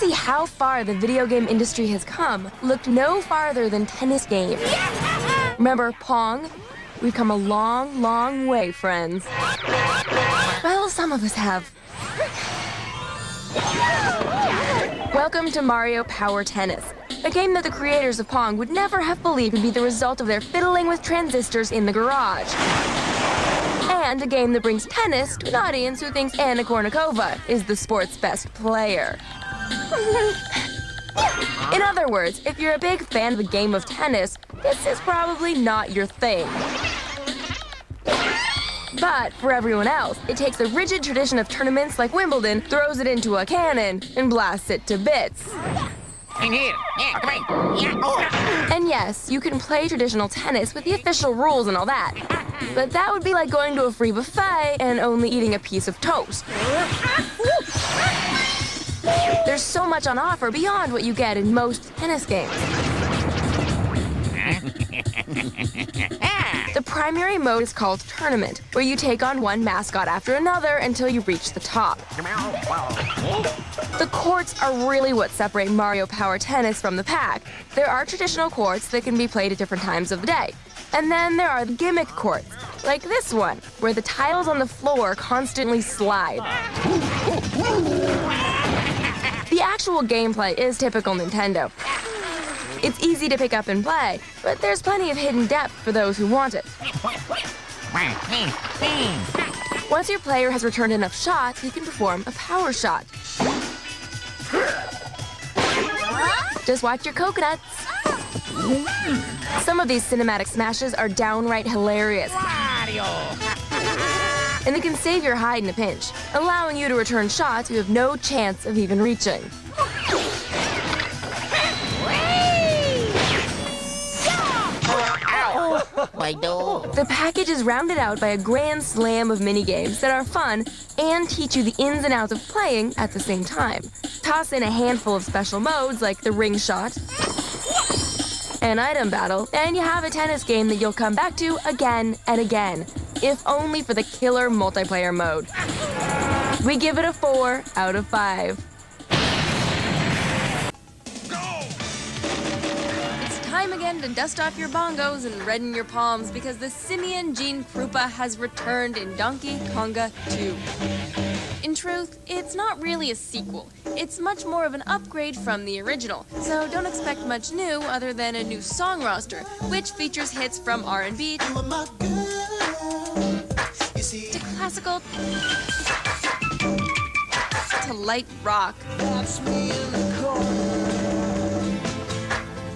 see how far the video game industry has come, look no farther than tennis games. Remember Pong? We've come a long, long way, friends. Well, some of us have. Welcome to Mario Power Tennis, a game that the creators of Pong would never have believed would be the result of their fiddling with transistors in the garage. And a game that brings tennis to an audience who thinks Anna Kournikova is the sport's best player. In other words, if you're a big fan of the game of tennis, this is probably not your thing. But for everyone else, it takes the rigid tradition of tournaments like Wimbledon, throws it into a cannon, and blasts it to bits. And yes, you can play traditional tennis with the official rules and all that. But that would be like going to a free buffet and only eating a piece of toast. There's so much on offer beyond what you get in most tennis games. The primary mode is called Tournament, where you take on one mascot after another until you reach the top. The courts are really what separate Mario Power Tennis from the pack. There are traditional courts that can be played at different times of the day. And then there are the gimmick courts, like this one, where the tiles on the floor constantly slide. The actual gameplay is typical Nintendo. It's easy to pick up and play, but there's plenty of hidden depth for those who want it. Once your player has returned enough shots, he can perform a power shot. Just watch your coconuts. Some of these cinematic smashes are downright hilarious. And they can save your hide in a pinch, allowing you to return shots you have no chance of even reaching. The package is rounded out by a grand slam of minigames that are fun and teach you the ins and outs of playing at the same time. Toss in a handful of special modes like the ring shot, an item battle, and you have a tennis game that you'll come back to again and again, if only for the killer multiplayer mode. We give it a 4 out of 5. Time again to dust off your bongos and redden your palms because the simian Gene Krupa has returned in Donkey Konga 2. In truth, it's not really a sequel. It's much more of an upgrade from the original, so don't expect much new other than a new song roster, which features hits from R&B to classical to light rock.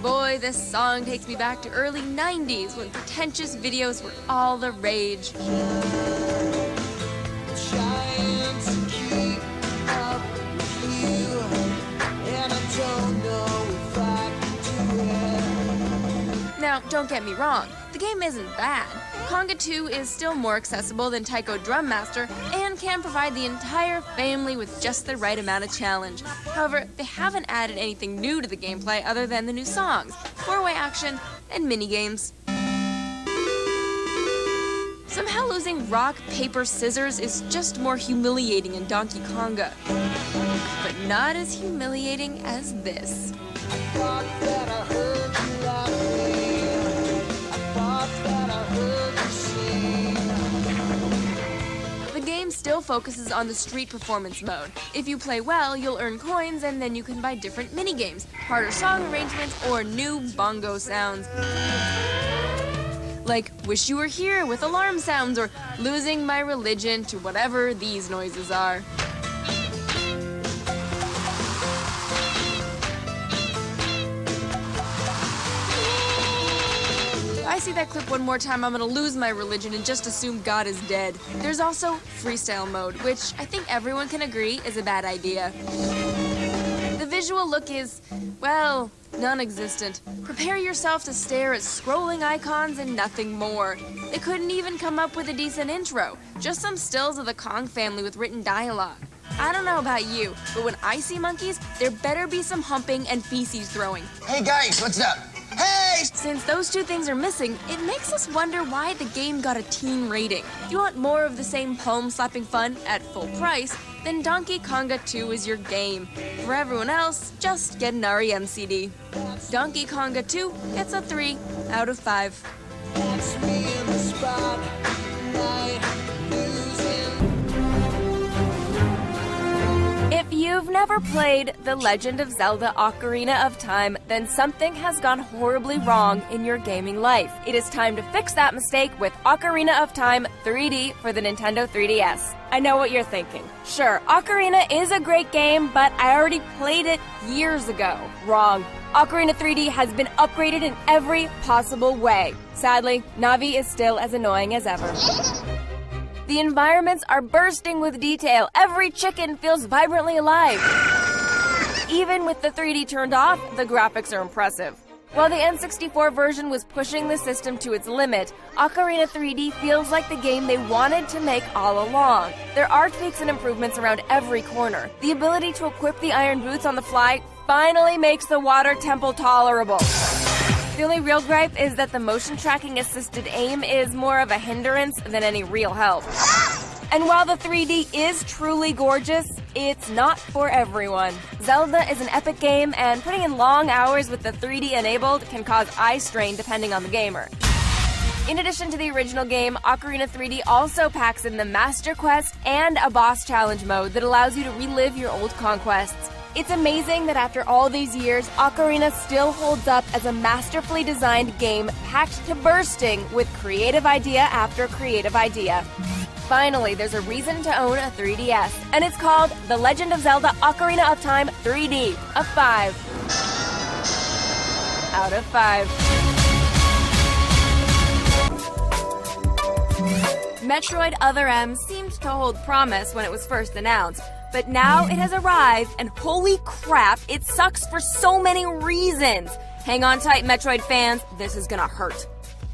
Boy, this song takes me back to early 90s when pretentious videos were all the rage. Now, don't get me wrong, the game isn't bad. Konga 2 is still more accessible than Taiko Drum Master and can provide the entire family with just the right amount of challenge. However, they haven't added anything new to the gameplay other than the new songs, four-way action, and minigames. Somehow losing rock, paper, scissors is just more humiliating in Donkey Konga. But not as humiliating as this. The game still focuses on the street performance mode. If you play well, you'll earn coins and then you can buy different minigames, harder song arrangements, or new bongo sounds. Like Wish You Were Here with alarm sounds or Losing My Religion to whatever these noises are. If I see that clip one more time, I'm gonna lose my religion and just assume God is dead. There's also freestyle mode, which I think everyone can agree is a bad idea. The visual look is, well, non-existent. Prepare yourself to stare at scrolling icons and nothing more. They couldn't even come up with a decent intro, just some stills of the Kong family with written dialogue. I don't know about you, but when I see monkeys, there better be some humping and feces throwing. Hey guys, what's up? Hey! Since those two things are missing, it makes us wonder why the game got a teen rating. If you want more of the same palm-slapping fun at full price, then Donkey Konga 2 is your game. For everyone else, just get an REM CD. Donkey Konga 2 gets a 3 out of 5. That's me in the spotlight, If you've never played The Legend of Zelda Ocarina of Time, then something has gone horribly wrong in your gaming life. It is time to fix that mistake with Ocarina of Time 3D for the Nintendo 3DS. I know what you're thinking. Sure, Ocarina is a great game, but I already played it years ago. Wrong. Ocarina 3D has been upgraded in every possible way. Sadly, Navi is still as annoying as ever. The environments are bursting with detail. Every chicken feels vibrantly alive. Even with the 3D turned off, the graphics are impressive. While the N64 version was pushing the system to its limit, Ocarina 3D feels like the game they wanted to make all along. There are tweaks and improvements around every corner. The ability to equip the iron boots on the fly finally makes the water temple tolerable. The only real gripe is that the motion tracking assisted aim is more of a hindrance than any real help. And while the 3D is truly gorgeous, it's not for everyone. Zelda is an epic game, and putting in long hours with the 3D enabled can cause eye strain depending on the gamer. In addition to the original game, Ocarina 3D also packs in the Master Quest and a boss challenge mode that allows you to relive your old conquests. It's amazing that after all these years, Ocarina still holds up as a masterfully designed game packed to bursting with creative idea after creative idea. Finally, there's a reason to own a 3DS, and it's called The Legend of Zelda Ocarina of Time 3D, a 5 out of 5. Metroid Other M seemed to hold promise when it was first announced, but now it has arrived, and holy crap, it sucks for so many reasons. Hang on tight, Metroid fans, this is gonna hurt.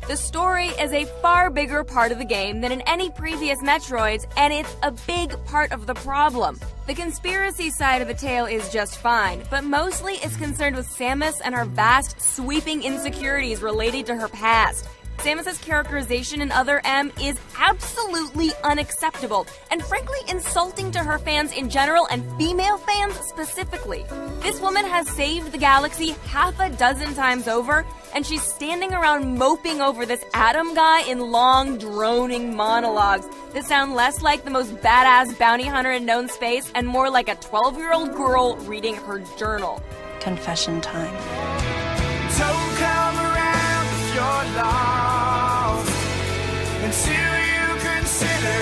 The story is a far bigger part of the game than in any previous Metroids, and it's a big part of the problem. The conspiracy side of the tale is just fine, but mostly it's concerned with Samus and her vast, sweeping insecurities related to her past. Samus's characterization in Other M is absolutely unacceptable, and frankly insulting to her fans in general and female fans specifically. This woman has saved the galaxy half a dozen times over, and she's standing around moping over this Adam guy in long, droning monologues that sound less like the most badass bounty hunter in known space and more like a 12-year-old girl reading her journal. Confession time. Don't come around if you're lost until you consider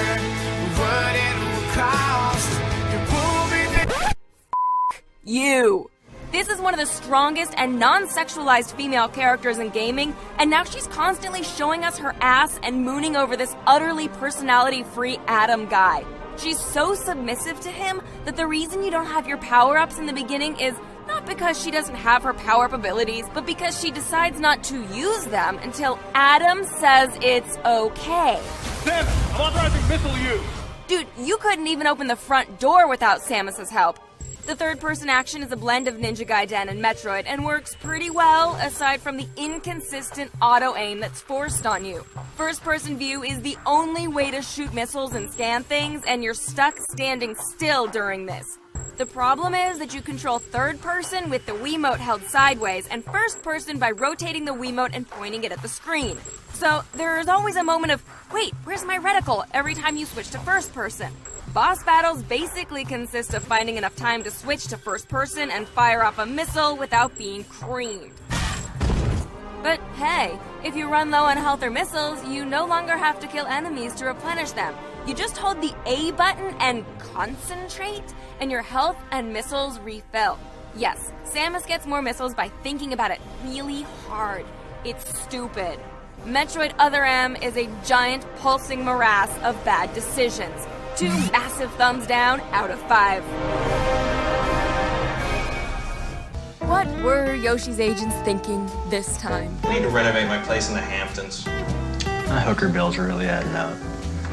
what it will cost. It will be You! This is one of the strongest and non-sexualized female characters in gaming, and now she's constantly showing us her ass and mooning over this utterly personality-free Adam guy. She's so submissive to him that the reason you don't have your power-ups in the beginning is not because she doesn't have her power-up abilities, but because she decides not to use them until Adam says it's okay. Sam, I'm authorizing missile use! Dude, you couldn't even open the front door without Samus's help. The third-person action is a blend of Ninja Gaiden and Metroid and works pretty well, aside from the inconsistent auto-aim that's forced on you. First-person view is the only way to shoot missiles and scan things, and you're stuck standing still during this. The problem is that you control third-person with the Wiimote held sideways, and first-person by rotating the Wiimote and pointing it at the screen. So there's always a moment of, wait, where's my reticle, every time you switch to first-person. Boss battles basically consist of finding enough time to switch to first person and fire off a missile without being creamed. But hey, if you run low on health or missiles, you no longer have to kill enemies to replenish them. You just hold the A button and concentrate, and your health and missiles refill. Yes, Samus gets more missiles by thinking about it really hard. It's stupid. Metroid Other M is a giant pulsing morass of bad decisions. 2 massive thumbs down out of 5. What were Yoshi's agents thinking this time? I need to renovate my place in the Hamptons. My hooker bills are really adding up.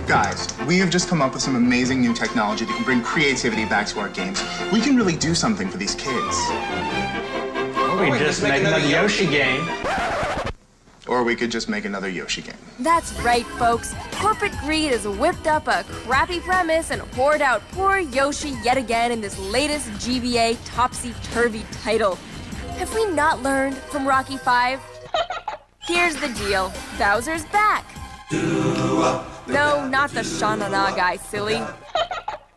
Guys, we have just come up with some amazing new technology that can bring creativity back to our games. We can really do something for these kids. We just make another Yoshi game. Or we could just make another Yoshi game. That's right, folks. Corporate greed has whipped up a crappy premise and poured out poor Yoshi yet again in this latest GBA Topsy-Turvy title. Have we not learned from Rocky 5? Here's the deal. Bowser's back. No, not the Sha-na-na guy, silly.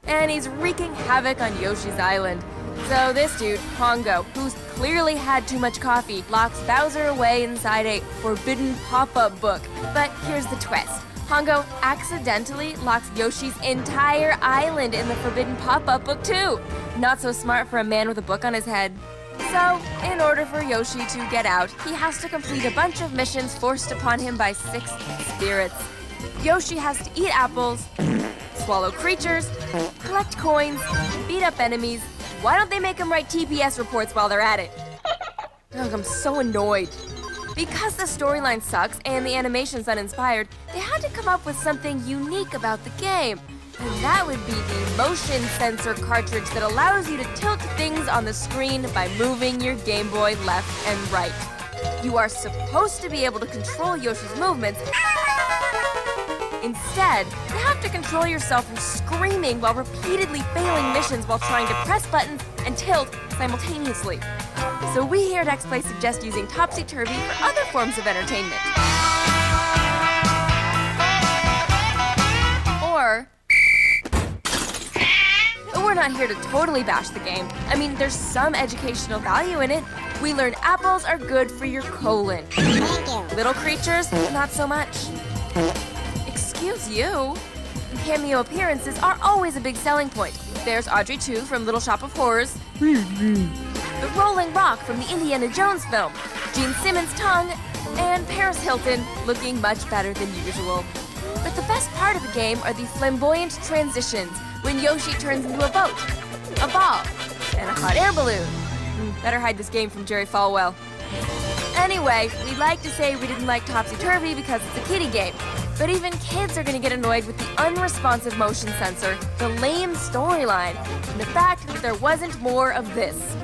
And he's wreaking havoc on Yoshi's Island. So this dude, Konga, who's clearly had too much coffee, locks Bowser away inside a forbidden pop-up book. But here's the twist. Konga accidentally locks Yoshi's entire island in the forbidden pop-up book too. Not so smart for a man with a book on his head. So, in order for Yoshi to get out, he has to complete a bunch of missions forced upon him by 6 spirits. Yoshi has to eat apples, swallow creatures, collect coins, beat up enemies. Why don't they make him write TPS reports while they're at it? Ugh, I'm so annoyed. Because the storyline sucks and the animation's uninspired, they had to come up with something unique about the game. And that would be the motion sensor cartridge that allows you to tilt things on the screen by moving your Game Boy left and right. You are supposed to be able to control Yoshi's movements. Instead, you have to control yourself from screaming while repeatedly failing missions while trying to press buttons and tilt simultaneously. So we here at X-Play suggest using Topsy-Turvy for other forms of entertainment. Or we're not here to totally bash the game. I mean, there's some educational value in it. We learned apples are good for your colon. Little creatures, not so much. Excuse you. Cameo appearances are always a big selling point. There's Audrey 2 from Little Shop of Horrors. The Rolling Rock from the Indiana Jones film. Gene Simmons' tongue. And Paris Hilton looking much better than usual. But the best part of the game are the flamboyant transitions when Yoshi turns into a boat, a ball, and a hot air balloon. Better hide this game from Jerry Falwell. Anyway, we'd like to say we didn't like Topsy-Turvy because it's a kiddie game. But even kids are going to get annoyed with the unresponsive motion sensor, the lame storyline, and the fact that there wasn't more of this.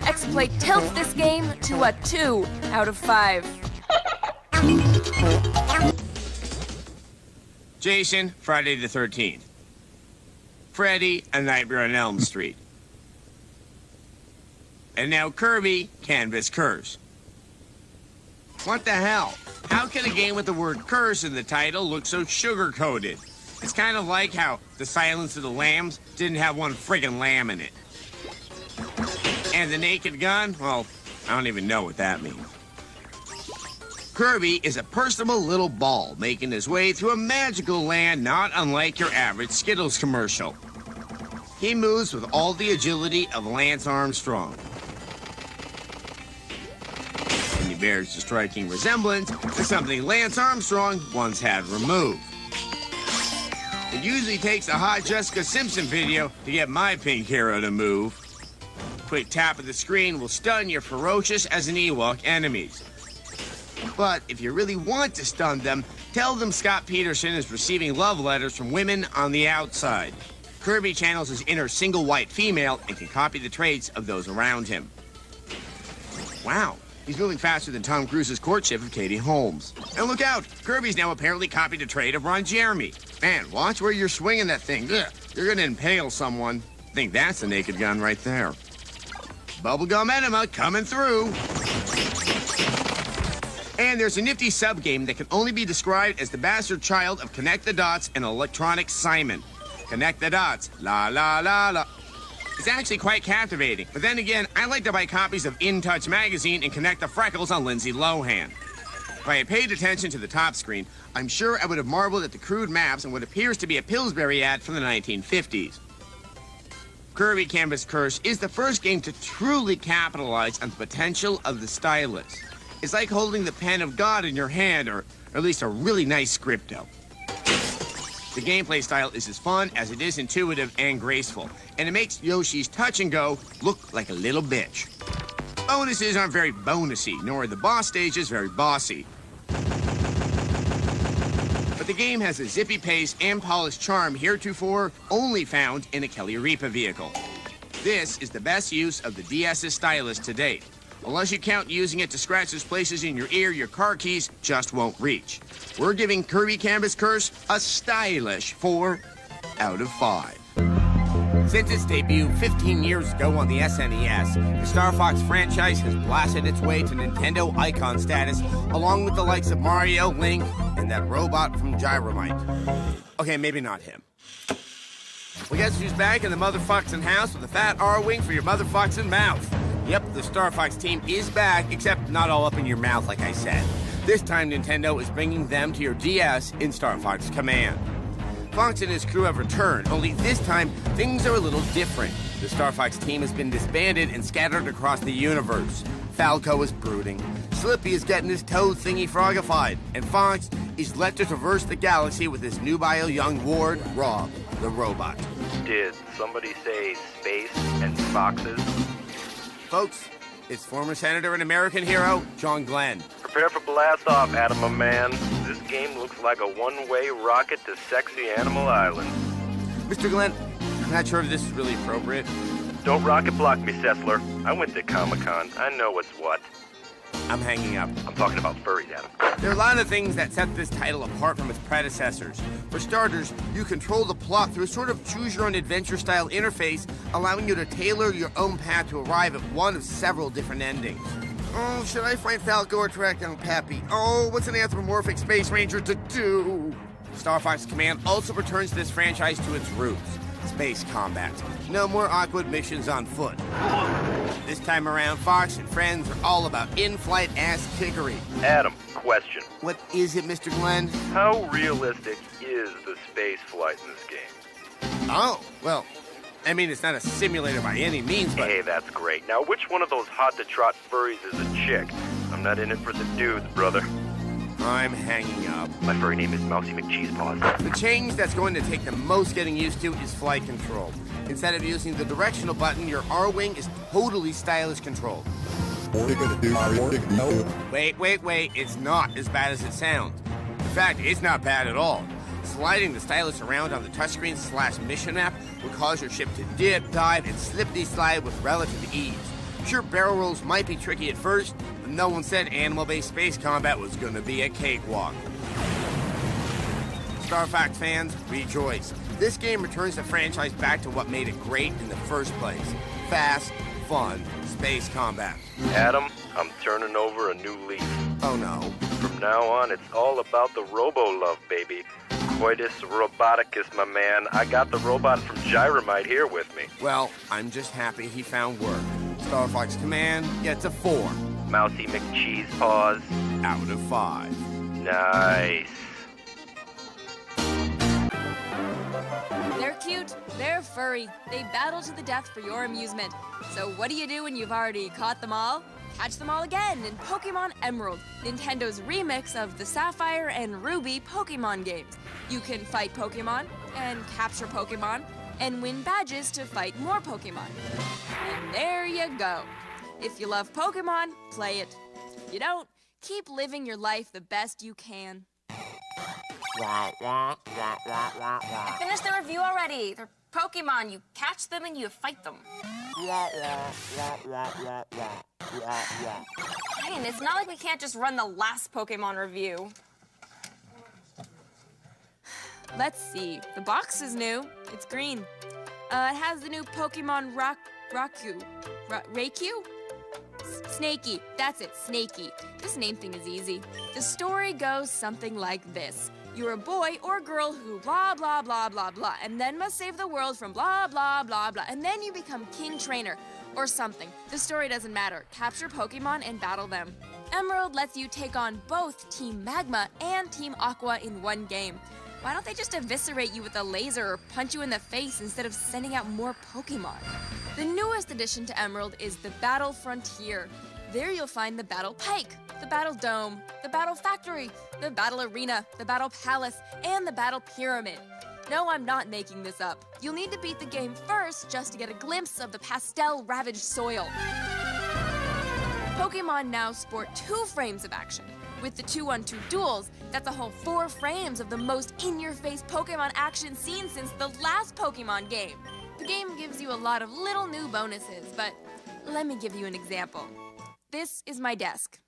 X-Play tilts this game to a 2 out of 5. Jason, Friday the 13th. Freddy, A Nightmare on Elm Street. And now Kirby, Canvas Curse. What the hell? How can a game with the word curse in the title look so sugar-coated? It's kind of like how The Silence of the Lambs didn't have one friggin' lamb in it. And the Naked Gun? Well, I don't even know what that means. Kirby is a personable little ball making his way through a magical land not unlike your average Skittles commercial. He moves with all the agility of Lance Armstrong. And he bears a striking resemblance to something Lance Armstrong once had removed. It usually takes a hot Jessica Simpson video to get my pink hero to move. Quick tap of the screen will stun your ferocious as an Ewok enemies. But if you really want to stun them, tell them Scott Peterson is receiving love letters from women on the outside. Kirby channels his inner single white female and can copy the traits of those around him. Wow, he's moving faster than Tom Cruise's courtship of Katie Holmes. And look out, Kirby's now apparently copied a trait of Ron Jeremy. Man, watch where you're swinging that thing. Ugh, you're gonna impale someone. I think that's the Naked Gun right there. Bubblegum enema coming through. And there's a nifty sub-game that can only be described as the bastard child of Connect the Dots and Electronic Simon. Connect the Dots, la la la la. It's actually quite captivating, but then again, I like to buy copies of In Touch magazine and connect the freckles on Lindsay Lohan. If I had paid attention to the top screen, I'm sure I would have marveled at the crude maps and what appears to be a Pillsbury ad from the 1950s. Kirby Canvas Curse is the first game to truly capitalize on the potential of the stylus. It's like holding the pen of God in your hand, or at least a really nice scripto. The gameplay style is as fun as it is intuitive and graceful, and it makes Yoshi's touch and go look like a little bitch. Bonuses aren't very bonusy, nor are the boss stages very bossy. But the game has a zippy pace and polished charm heretofore only found in a Kelly Ripa vehicle. This is the best use of the DS's stylus to date. Unless you count using it to scratch those places in your ear your car keys just won't reach. We're giving Kirby Canvas Curse a stylish 4 out of 5. Since its debut 15 years ago on the SNES, the StarFox franchise has blasted its way to Nintendo icon status, along with the likes of Mario, Link, and that robot from Gyromite. Okay, maybe not him. Well, guess who's back in the motherfucking house with a fat R-wing for your motherfucking mouth? Yep, the StarFox team is back, except not all up in your mouth like I said. This time Nintendo is bringing them to your DS in StarFox Command. Fox and his crew have returned, only this time, things are a little different. The StarFox team has been disbanded and scattered across the universe. Falco is brooding, Slippy is getting his toad thingy frogified, and Fox is left to traverse the galaxy with his nubile young ward, Rob, the robot. Did somebody say space and foxes? Folks, it's former Senator and American hero, John Glenn. Prepare for blast off, Adam, my man. This game looks like a one-way rocket to sexy Animal Island. Mr. Glenn, I'm not sure if this is really appropriate. Don't rocket block me, Sessler. I went to Comic-Con. I know what's what. I'm hanging up. I'm talking about furries, Adam. There are a lot of things that set this title apart from its predecessors. For starters, you control the plot through a sort of choose-your-own-adventure style interface, allowing you to tailor your own path to arrive at one of several different endings. Oh, should I find Falco or track down Pappy? Oh, what's an anthropomorphic space ranger to do? StarFox Command also returns this franchise to its roots. Space combat. No more awkward missions on foot. This time around, Fox and friends are all about in-flight ass-kickery. Adam, question. What is it, Mr. Glenn? How realistic is the space flight in this game? Oh, well, I mean, it's not a simulator by any means, but... Hey, that's great. Now, which one of those hot-to-trot furries is a chick? I'm not in it for the dudes, brother. I'm hanging up. My furry name is Mousy McCheesepaws. The change that's going to take the most getting used to is flight control. Instead of using the directional button, your R-Wing is totally stylish controlled. Wait, it's not as bad as it sounds. In fact, it's not bad at all. Sliding the stylus around on the touchscreen / mission map will cause your ship to dip, dive, and slippity-slide with relative ease. Sure, barrel rolls might be tricky at first, but no one said animal-based space combat was going to be a cakewalk. StarFox fans, rejoice. This game returns the franchise back to what made it great in the first place. Fast, fun, space combat. Adam, I'm turning over a new leaf. Oh no. From now on, it's all about the robo-love, baby. Coitus roboticus, my man. I got the robot from Gyromite here with me. Well, I'm just happy he found work. StarFox Command gets a 4. Mousy McCheesepaws. Out of 5. Nice. They're cute, they're furry, they battle to the death for your amusement. So what do you do when you've already caught them all? Catch them all again in Pokémon Emerald, Nintendo's remix of the Sapphire and Ruby Pokémon games. You can fight Pokémon, and capture Pokémon, and win badges to fight more Pokémon. And there you go. If you love Pokémon, play it. If you don't, keep living your life the best you can. I finished the review already. They're Pokemon. You catch them and you fight them. Ryan, it's not like we can't just run the last Pokemon review. Let's see. The box is new. It's green. It has the new Pokemon Raikou? Snakey. That's it, Snakey. This name thing is easy. The story goes something like this. You're a boy or girl who blah, blah, blah, blah, blah, and then must save the world from blah, blah, blah, blah, and then you become King Trainer or something. The story doesn't matter. Capture Pokemon and battle them. Emerald lets you take on both Team Magma and Team Aqua in one game. Why don't they just eviscerate you with a laser or punch you in the face instead of sending out more Pokemon? The newest addition to Emerald is the Battle Frontier. There you'll find the Battle Pike, the Battle Dome, the Battle Factory, the Battle Arena, the Battle Palace, and the Battle Pyramid. No, I'm not making this up. You'll need to beat the game first just to get a glimpse of the pastel-ravaged soil. Pokemon now sport 2 frames of action. With the 2-on-2 duels, that's a whole 4 frames of the most in-your-face Pokemon action seen since the last Pokemon game. The game gives you a lot of little new bonuses, but let me give you an example. This is my desk.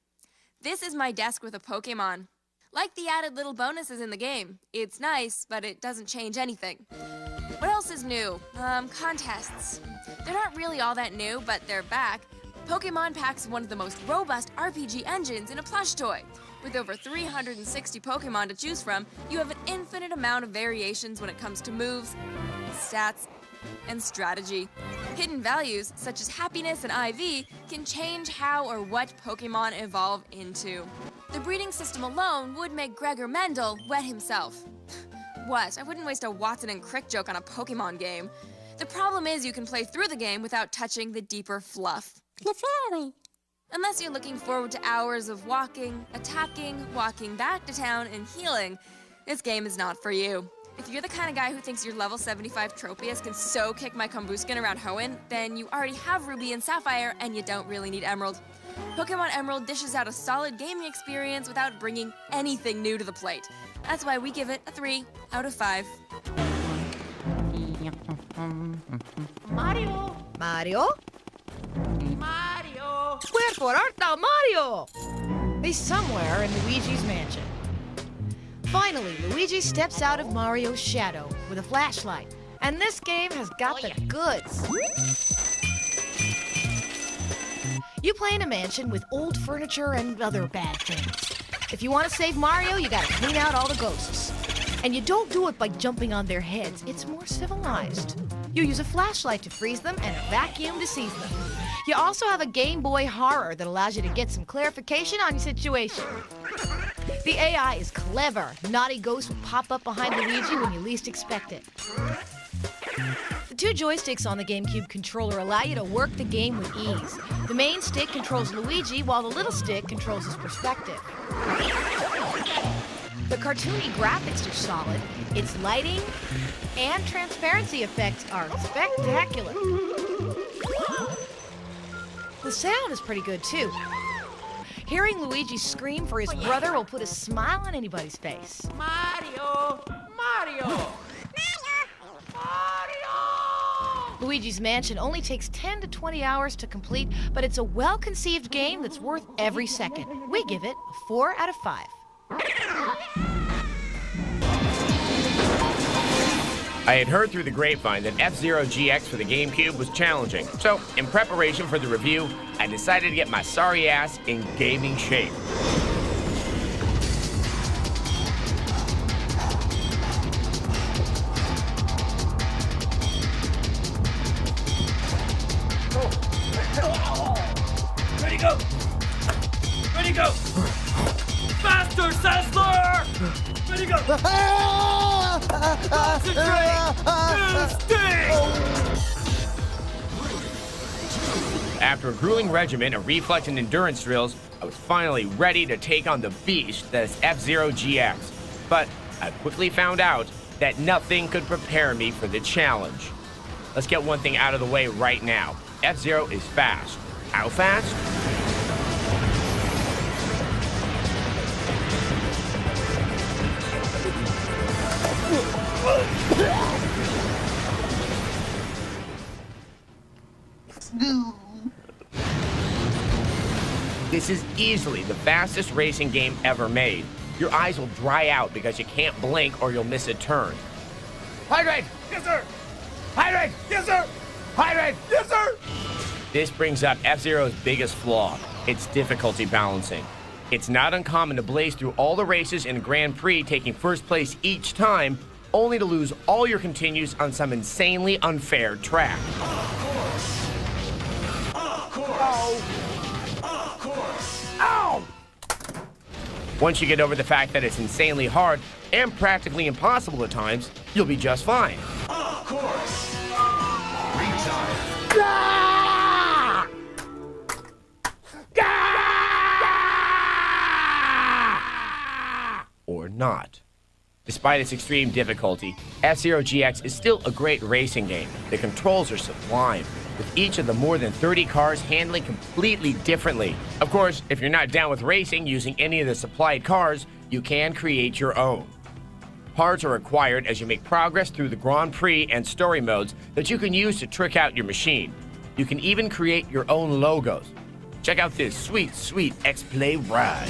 This is my desk with a Pokémon. Like the added little bonuses in the game. It's nice, but it doesn't change anything. What else is new? Contests. They're not really all that new, but they're back. Pokémon packs one of the most robust RPG engines in a plush toy. With over 360 Pokémon to choose from, you have an infinite amount of variations when it comes to moves, stats, and strategy. Hidden values, such as happiness and IV, can change how or what Pokémon evolve into. The breeding system alone would make Gregor Mendel wet himself. What? I wouldn't waste a Watson and Crick joke on a Pokémon game. The problem is you can play through the game without touching the deeper fluff. Unless you're looking forward to hours of walking, attacking, walking back to town, and healing, this game is not for you. If you're the kind of guy who thinks your level 75 Tropius can so kick my Kombuskin around Hoenn, then you already have Ruby and Sapphire and you don't really need Emerald. Pokemon Emerald dishes out a solid gaming experience without bringing anything new to the plate. That's why we give it a 3 out of 5. Mario! Mario? Mario! Wherefore art thou, Mario? He's somewhere in Luigi's mansion. Finally, Luigi steps out of Mario's shadow with a flashlight, and this game has got the goods. You play in a mansion with old furniture and other bad things. If you want to save Mario, you gotta clean out all the ghosts. And you don't do it by jumping on their heads. It's more civilized. You use a flashlight to freeze them and a vacuum to seize them. You also have a Game Boy Horror that allows you to get some clarification on your situation. The AI is clever. Naughty ghosts will pop up behind Luigi when you least expect it. The two joysticks on the GameCube controller allow you to work the game with ease. The main stick controls Luigi, while the little stick controls his perspective. The cartoony graphics are solid. Its lighting and transparency effects are spectacular. The sound is pretty good, too. Hearing Luigi scream for his brother will put a smile on anybody's face. Mario! Mario! Luigi's Mansion only takes 10 to 20 hours to complete, but it's a well-conceived game that's worth every second. We give it a 4 out of 5. I had heard through the grapevine that F-Zero GX for the GameCube was challenging, so in preparation for the review, I decided to get my sorry ass in gaming shape. Ready, go! Ready, go! Faster, Sessler! Ready, go! Concentrate! Sting! After a grueling regimen of reflex and endurance drills, I was finally ready to take on the beast that is F-Zero GX. But I quickly found out that nothing could prepare me for the challenge. Let's get one thing out of the way right now. F-Zero is fast. How fast? This is easily the fastest racing game ever made. Your eyes will dry out because you can't blink or you'll miss a turn. Hydrate! Yes, sir! Hydrate! Yes, sir! Hydrate! Yes, sir! This brings up F-Zero's biggest flaw, its difficulty balancing. It's not uncommon to blaze through all the races in a Grand Prix, taking first place each time, only to lose all your continues on some insanely unfair track. Of course! Ow! Once you get over the fact that it's insanely hard and practically impossible at times, you'll be just fine. Of course! Or not. Despite its extreme difficulty, F-Zero GX is still a great racing game. The controls are sublime, with each of the more than 30 cars handling completely differently. Of course, if you're not down with racing using any of the supplied cars, you can create your own. Parts are required as you make progress through the Grand Prix and story modes that you can use to trick out your machine. You can even create your own logos. Check out this sweet, sweet X-Play ride.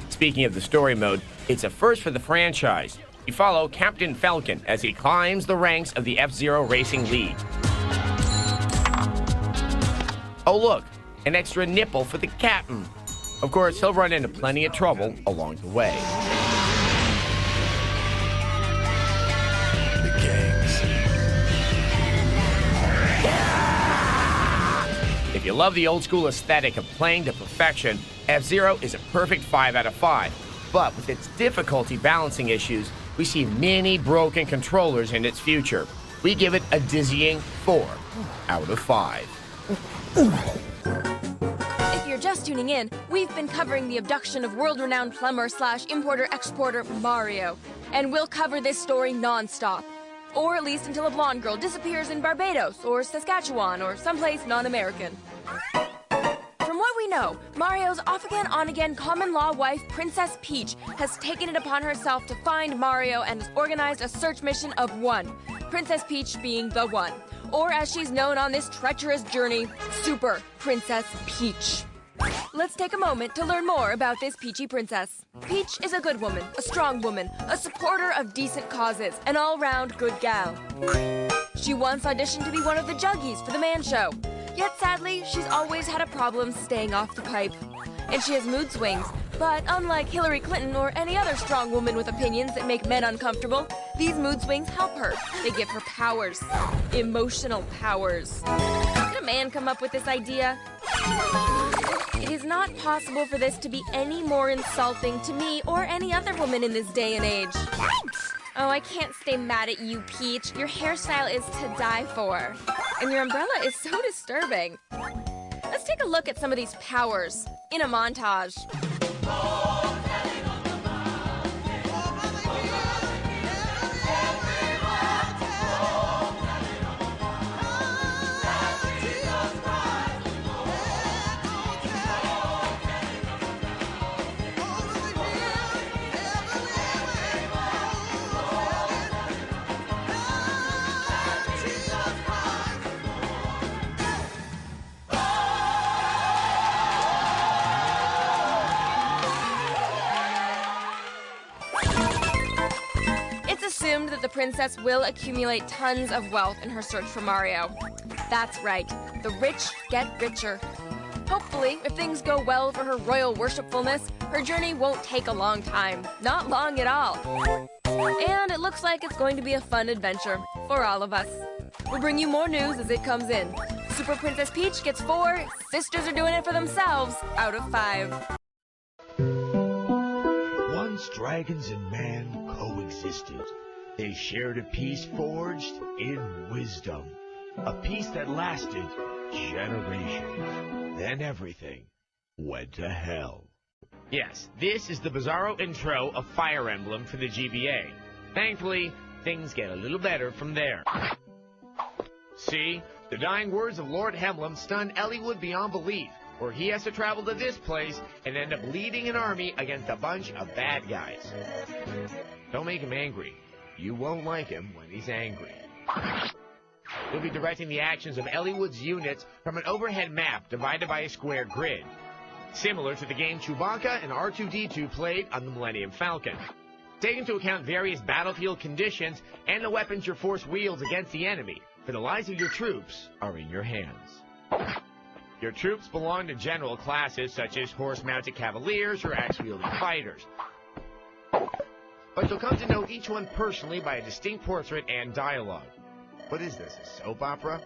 Speaking of the story mode, it's a first for the franchise. You follow Captain Falcon as he climbs the ranks of the F-Zero Racing League. Oh look, an extra nipple for the captain. Of course, he'll run into plenty of trouble along the way. The gangs. If you love the old school aesthetic of playing to perfection, F-Zero is a perfect 5 out of 5. But with its difficulty balancing issues, we see many broken controllers in its future. We give it a dizzying 4 out of 5. If you're just tuning in, we've been covering the abduction of world-renowned plumber / importer-exporter Mario. And we'll cover this story non-stop. Or at least until a blonde girl disappears in Barbados or Saskatchewan or someplace non-American. From what we know, Mario's off-again, on-again common-law wife, Princess Peach, has taken it upon herself to find Mario and has organized a search mission of one. Princess Peach being the one. Or as she's known on this treacherous journey, Super Princess Peach. Let's take a moment to learn more about this peachy princess. Peach is a good woman, a strong woman, a supporter of decent causes, an all-round good gal. She once auditioned to be one of the juggies for the Man Show. Yet sadly, she's always had a problem staying off the pipe. And she has mood swings, but unlike Hillary Clinton or any other strong woman with opinions that make men uncomfortable, these mood swings help her. They give her powers. Emotional powers. Did a man come up with this idea? It is not possible for this to be any more insulting to me or any other woman in this day and age. Oh, I can't stay mad at you, Peach. Your hairstyle is to die for. And your umbrella is so disturbing. Let's take a look at some of these powers in a montage. Assumed that the princess will accumulate tons of wealth in her search for Mario. That's right, the rich get richer. Hopefully, if things go well for her royal worshipfulness, her journey won't take a long time. Not long at all. And it looks like it's going to be a fun adventure for all of us. We'll bring you more news as it comes in. Super Princess Peach gets 4, sisters are doing it for themselves, out of 5. Once dragons and man coexisted. They shared a peace forged in wisdom, a peace that lasted generations. Then everything went to hell. Yes, this is the bizarro intro of Fire Emblem for the GBA. Thankfully, things get a little better from there. See, the dying words of Lord Hemlem stun Eliwood beyond belief, where he has to travel to this place and end up leading an army against a bunch of bad guys. Don't make him angry. You won't like him when he's angry. You'll be directing the actions of Eliwood's units from an overhead map divided by a square grid, similar to the game Chewbacca and R2-D2 played on the Millennium Falcon. Take into account various battlefield conditions and the weapons your force wields against the enemy, for the lives of your troops are in your hands. Your troops belong to general classes such as horse-mounted cavaliers or axe-wielding fighters. But you'll come to know each one personally by a distinct portrait and dialogue. What is this, a soap opera?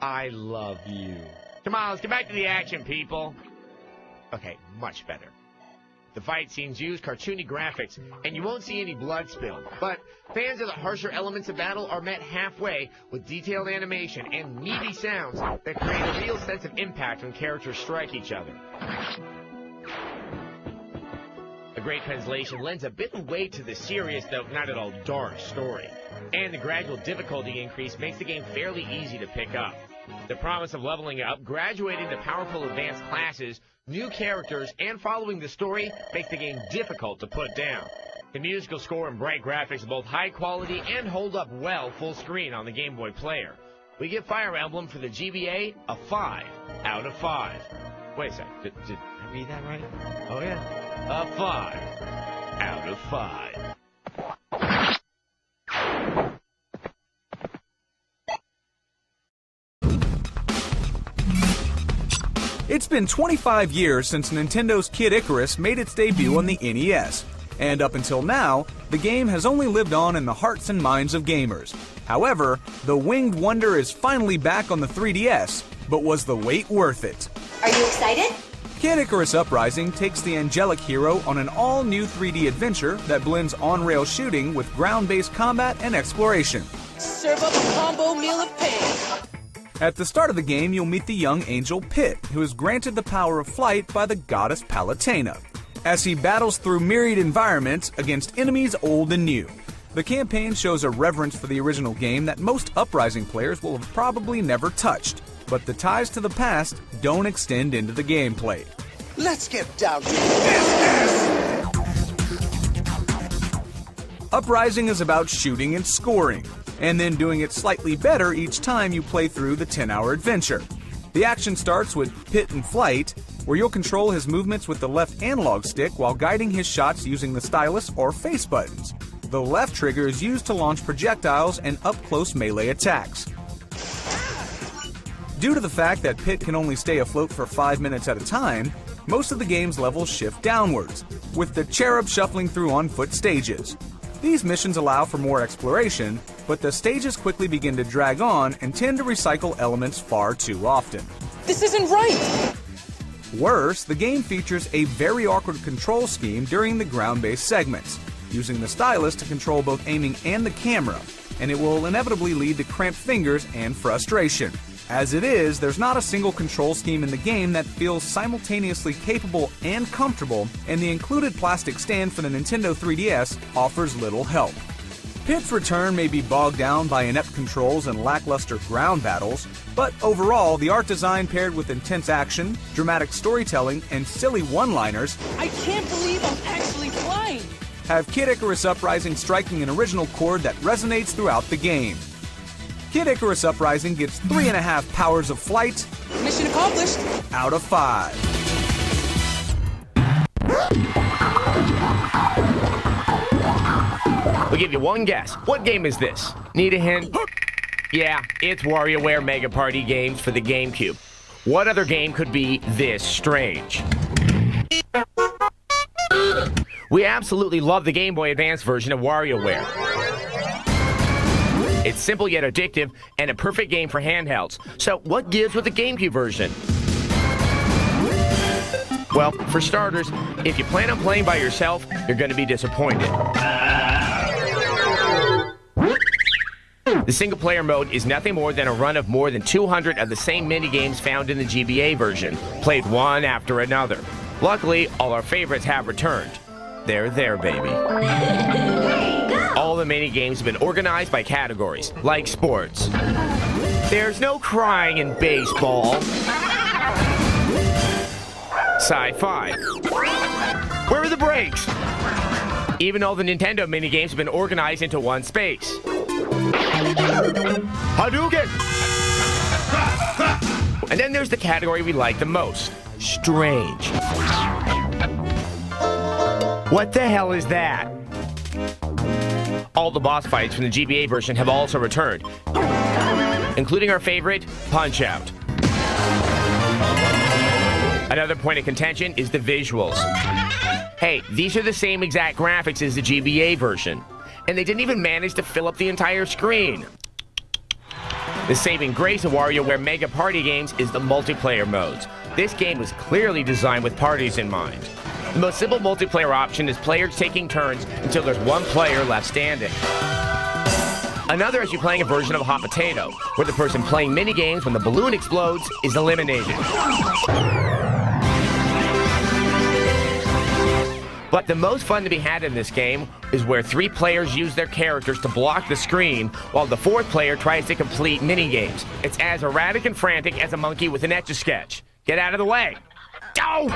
I love you. Come on, let's get back to the action, people. Okay, much better. The fight scenes use cartoony graphics, and you won't see any blood spilled. But fans of the harsher elements of battle are met halfway with detailed animation and meaty sounds that create a real sense of impact when characters strike each other. The great translation lends a bit of weight to the serious, though not at all dark, story. And the gradual difficulty increase makes the game fairly easy to pick up. The promise of leveling up, graduating to powerful advanced classes, new characters, and following the story makes the game difficult to put down. The musical score and bright graphics are both high quality and hold up well full screen on the Game Boy player. We give Fire Emblem for the GBA a 5 out of 5. Wait a sec, did I read that right? Oh yeah, a 5 out of 5. It's been 25 years since Nintendo's Kid Icarus made its debut on the NES, and up until now, the game has only lived on in the hearts and minds of gamers. However, the winged wonder is finally back on the 3DS, but was the wait worth it? Are you excited? Kid Icarus Uprising takes the angelic hero on an all-new 3D adventure that blends on-rail shooting with ground-based combat and exploration. Serve up a combo meal of pain. At the start of the game, you'll meet the young angel Pit, who is granted the power of flight by the goddess Palutena, as he battles through myriad environments against enemies old and new. The campaign shows a reverence for the original game that most Uprising players will have probably never touched, but the ties to the past don't extend into the gameplay. Let's get down to business! Uprising is about shooting and scoring, and then doing it slightly better each time you play through the 10-hour adventure. The action starts with Pit in Flight, where you'll control his movements with the left analog stick while guiding his shots using the stylus or face buttons. The left trigger is used to launch projectiles and up-close melee attacks. Due to the fact that Pit can only stay afloat for 5 minutes at a time, most of the game's levels shift downwards, with the cherub shuffling through on-foot stages. These missions allow for more exploration, but the stages quickly begin to drag on and tend to recycle elements far too often. This isn't right! Worse, the game features a very awkward control scheme during the ground-based segments, using the stylus to control both aiming and the camera, and it will inevitably lead to cramped fingers and frustration. As it is, there's not a single control scheme in the game that feels simultaneously capable and comfortable, and the included plastic stand for the Nintendo 3DS offers little help. Pit's return may be bogged down by inept controls and lackluster ground battles, but overall, the art design paired with intense action, dramatic storytelling, and silly one-liners I can't believe I'm actually flying! have Kid Icarus Uprising striking an original chord that resonates throughout the game. Kid Icarus Uprising gets 3.5 powers of flight. Mission accomplished. Out of 5. We'll give you one guess. What game is this? Need a hint? Yeah, it's WarioWare Mega Party games for the GameCube. What other game could be this strange? We absolutely love the Game Boy Advance version of WarioWare. It's simple yet addictive, and a perfect game for handhelds. So what gives with the GameCube version? Well, for starters, if you plan on playing by yourself, you're going to be disappointed. The single-player mode is nothing more than a run of more than 200 of the same minigames found in the GBA version, played one after another. Luckily, all our favorites have returned. They're there, baby. All the minigames have been organized by categories, like sports. There's no crying in baseball. Sci-fi. Where are the brakes? Even all the Nintendo minigames have been organized into one space. Hadouken! And then there's the category we like the most, strange. What the hell is that? All the boss fights from the GBA version have also returned, including our favorite, Punch-Out. Another point of contention is the visuals. Hey, these are the same exact graphics as the GBA version, and they didn't even manage to fill up the entire screen. The saving grace of WarioWare Mega Party games is the multiplayer modes. This game was clearly designed with parties in mind. The most simple multiplayer option is players taking turns until there's one player left standing. Another is you playing a version of Hot Potato, where the person playing minigames when the balloon explodes is eliminated. But the most fun to be had in this game is where 3 players use their characters to block the screen while the 4th player tries to complete minigames. It's as erratic and frantic as a monkey with an Etch-a-Sketch. Get out of the way. Go!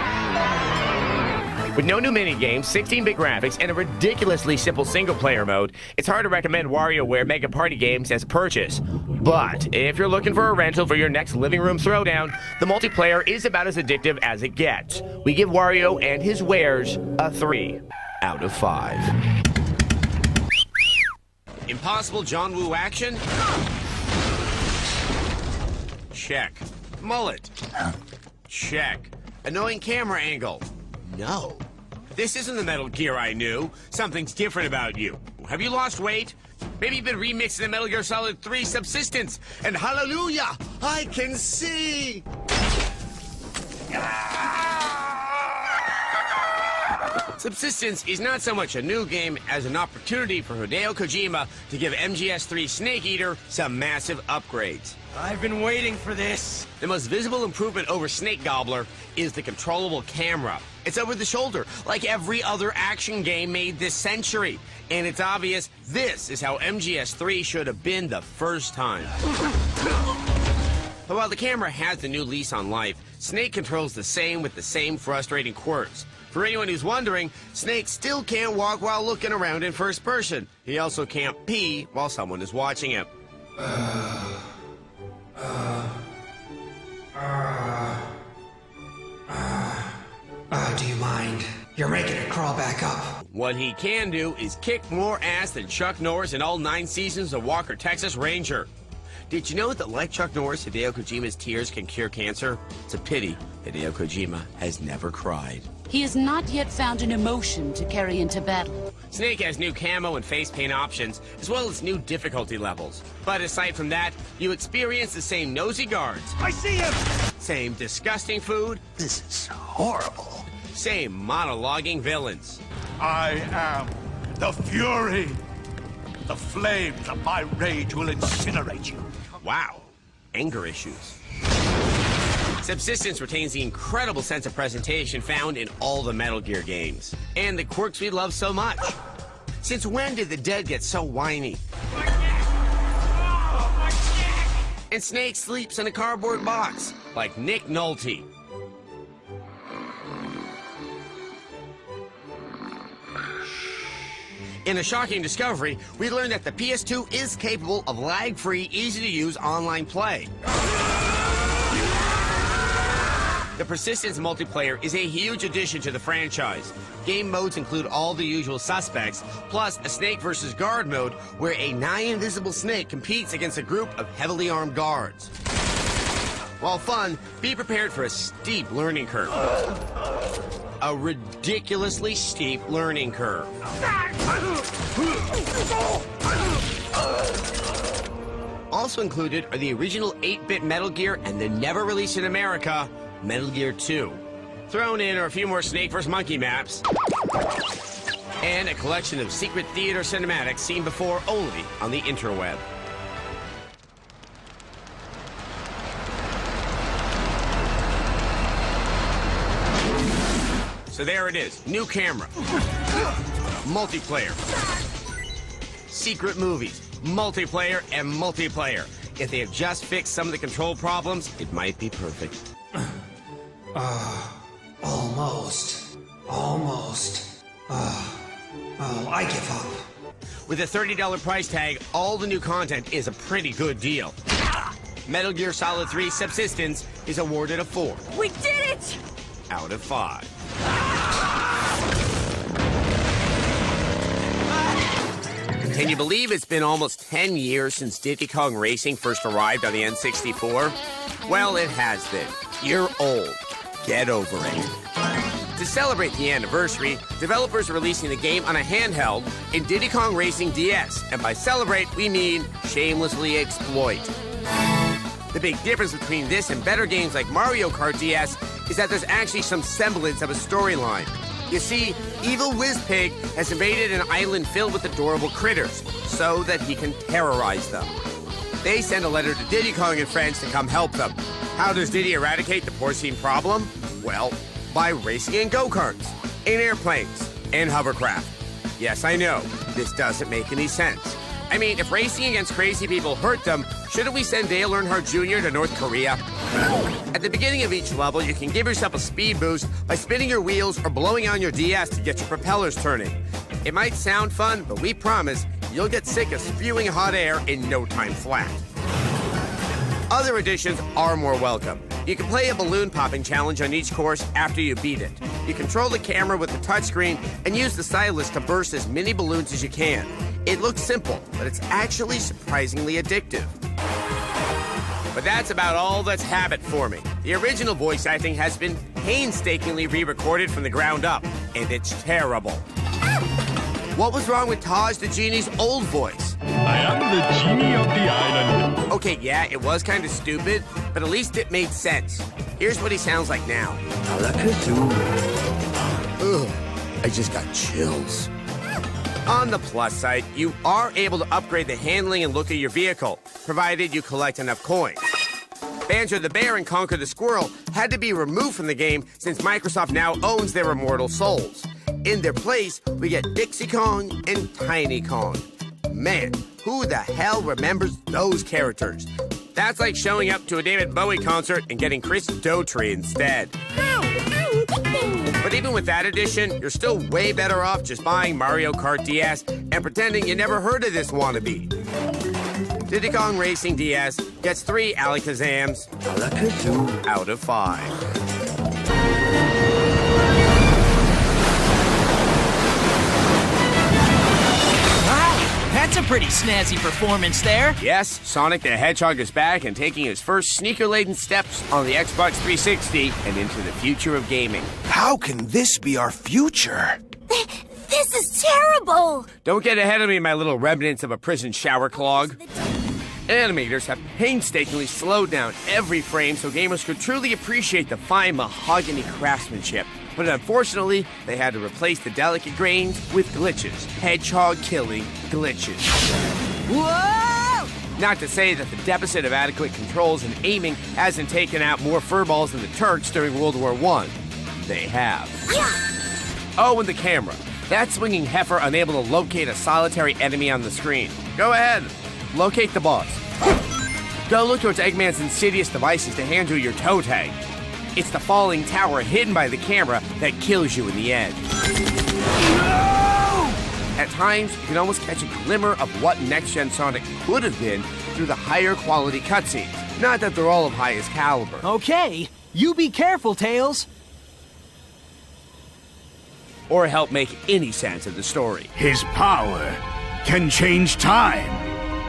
With no new minigames, 16-bit graphics, and a ridiculously simple single-player mode, it's hard to recommend WarioWare Mega Party games as a purchase. But if you're looking for a rental for your next living room throwdown, the multiplayer is about as addictive as it gets. We give Wario and his wares a 3 out of 5. Impossible John Woo action? Check. Mullet? Check. Annoying camera angle? No. This isn't the Metal Gear I knew. Something's different about you. Have you lost weight? Maybe you've been remixing the Metal Gear Solid 3 Subsistence. And hallelujah, I can see! Subsistence is not so much a new game as an opportunity for Hideo Kojima to give MGS3 Snake Eater some massive upgrades. I've been waiting for this. The most visible improvement over Snake Gobbler is the controllable camera. It's over the shoulder, like every other action game made this century. And it's obvious this is how MGS3 should have been the first time. But while the camera has the new lease on life, Snake controls the same with the same frustrating quirks. For anyone who's wondering, Snake still can't walk while looking around in first person. He also can't pee while someone is watching him. Do you mind? You're making it crawl back up. What he can do is kick more ass than Chuck Norris in all 9 seasons of Walker, Texas Ranger. Did you know that like Chuck Norris, Hideo Kojima's tears can cure cancer? It's a pity Hideo Kojima has never cried. He has not yet found an emotion to carry into battle. Snake has new camo and face paint options, as well as new difficulty levels. But aside from that, you experience the same nosy guards. I see him! Same disgusting food. This is horrible. Same monologuing villains. I am the Fury. The flames of my rage will incinerate you. Wow. Anger issues. Subsistence retains the incredible sense of presentation found in all the Metal Gear games. And the quirks we love so much. Since when did the dead get so whiny? My neck! Oh, my neck! And Snake sleeps in a cardboard box, like Nick Nolte. In a shocking discovery, we learned that the PS2 is capable of lag-free, easy-to-use online play. The Persistence multiplayer is a huge addition to the franchise. Game modes include all the usual suspects, plus a Snake versus Guard mode where a nigh-invisible Snake competes against a group of heavily armed guards. While fun, be prepared for a steep learning curve. A ridiculously steep learning curve. Also included are the original 8-bit Metal Gear and the never released in America, Metal Gear 2. Thrown in are a few more Snake vs. Monkey maps, and a collection of secret theater cinematics seen before only on the interweb. So there it is, new camera, multiplayer, secret movies, multiplayer, and multiplayer. If they have just fixed some of the control problems, it might be perfect. Almost. I give up. With a $30 price tag, all the new content is a pretty good deal. Metal Gear Solid 3 Subsistence is awarded a 4. We did it! Out of 5. Can you believe it's been almost 10 years since Diddy Kong Racing first arrived on the N64? Well, it has been. You're old. Get over it. To celebrate the anniversary, developers are releasing the game on a handheld in Diddy Kong Racing DS, and by celebrate, we mean shamelessly exploit. The big difference between this and better games like Mario Kart DS is that there's actually some semblance of a storyline. You see, evil Whizpig has invaded an island filled with adorable critters so that he can terrorize them. They send a letter to Diddy Kong and friends to come help them. How does Diddy eradicate the porcine problem? Well, by racing in go-karts, in airplanes, in hovercraft. Yes, I know, this doesn't make any sense. I mean, if racing against crazy people hurt them, shouldn't we send Dale Earnhardt Jr. to North Korea? At the beginning of each level, you can give yourself a speed boost by spinning your wheels or blowing on your DS to get your propellers turning. It might sound fun, but we promise you'll get sick of spewing hot air in no time flat. Other additions are more welcome. You can play a balloon popping challenge on each course after you beat it. You control the camera with the touchscreen and use the stylus to burst as many balloons as you can. It looks simple, but it's actually surprisingly addictive. But that's about all that's habit forming. The original voice acting has been painstakingly re-recorded from the ground up, and it's terrible. What was wrong with Taj the Genie's old voice? I am the genie of the island. Okay, yeah, it was kind of stupid, but at least it made sense. Here's what he sounds like now. Ugh, I just got chills. On the plus side, you are able to upgrade the handling and look of your vehicle, provided you collect enough coins. Banjo the Bear and Conquer the Squirrel had to be removed from the game since Microsoft now owns their immortal souls. In their place, we get Dixie Kong and Tiny Kong. Man, who the hell remembers those characters? That's like showing up to a David Bowie concert and getting Chris Daughtry instead. But even with that addition, you're still way better off just buying Mario Kart DS and pretending you never heard of this wannabe. Diddy Kong Racing DS gets 3 Alakazams out of 5. That's a pretty snazzy performance there. Yes, Sonic the Hedgehog is back and taking his first sneaker-laden steps on the Xbox 360 and into the future of gaming. How can this be our future? This is terrible! Don't get ahead of me, my little remnants of a prison shower clog. Animators have painstakingly slowed down every frame so gamers could truly appreciate the fine mahogany craftsmanship. But unfortunately, they had to replace the delicate grains with glitches. Hedgehog-killing glitches. Whoa! Not to say that the deficit of adequate controls and aiming hasn't taken out more furballs than the Turks during World War I. They have. Oh, and the camera. That swinging heifer unable to locate a solitary enemy on the screen. Go ahead. Locate the boss. Don't look towards Eggman's insidious devices to hand you your toe tag. It's the falling tower hidden by the camera that kills you in the end. No! At times, you can almost catch a glimmer of what next-gen Sonic could have been through the higher quality cutscenes. Not that they're all of highest caliber. Okay, you be careful, Tails. Or help make any sense of the story. His power can change time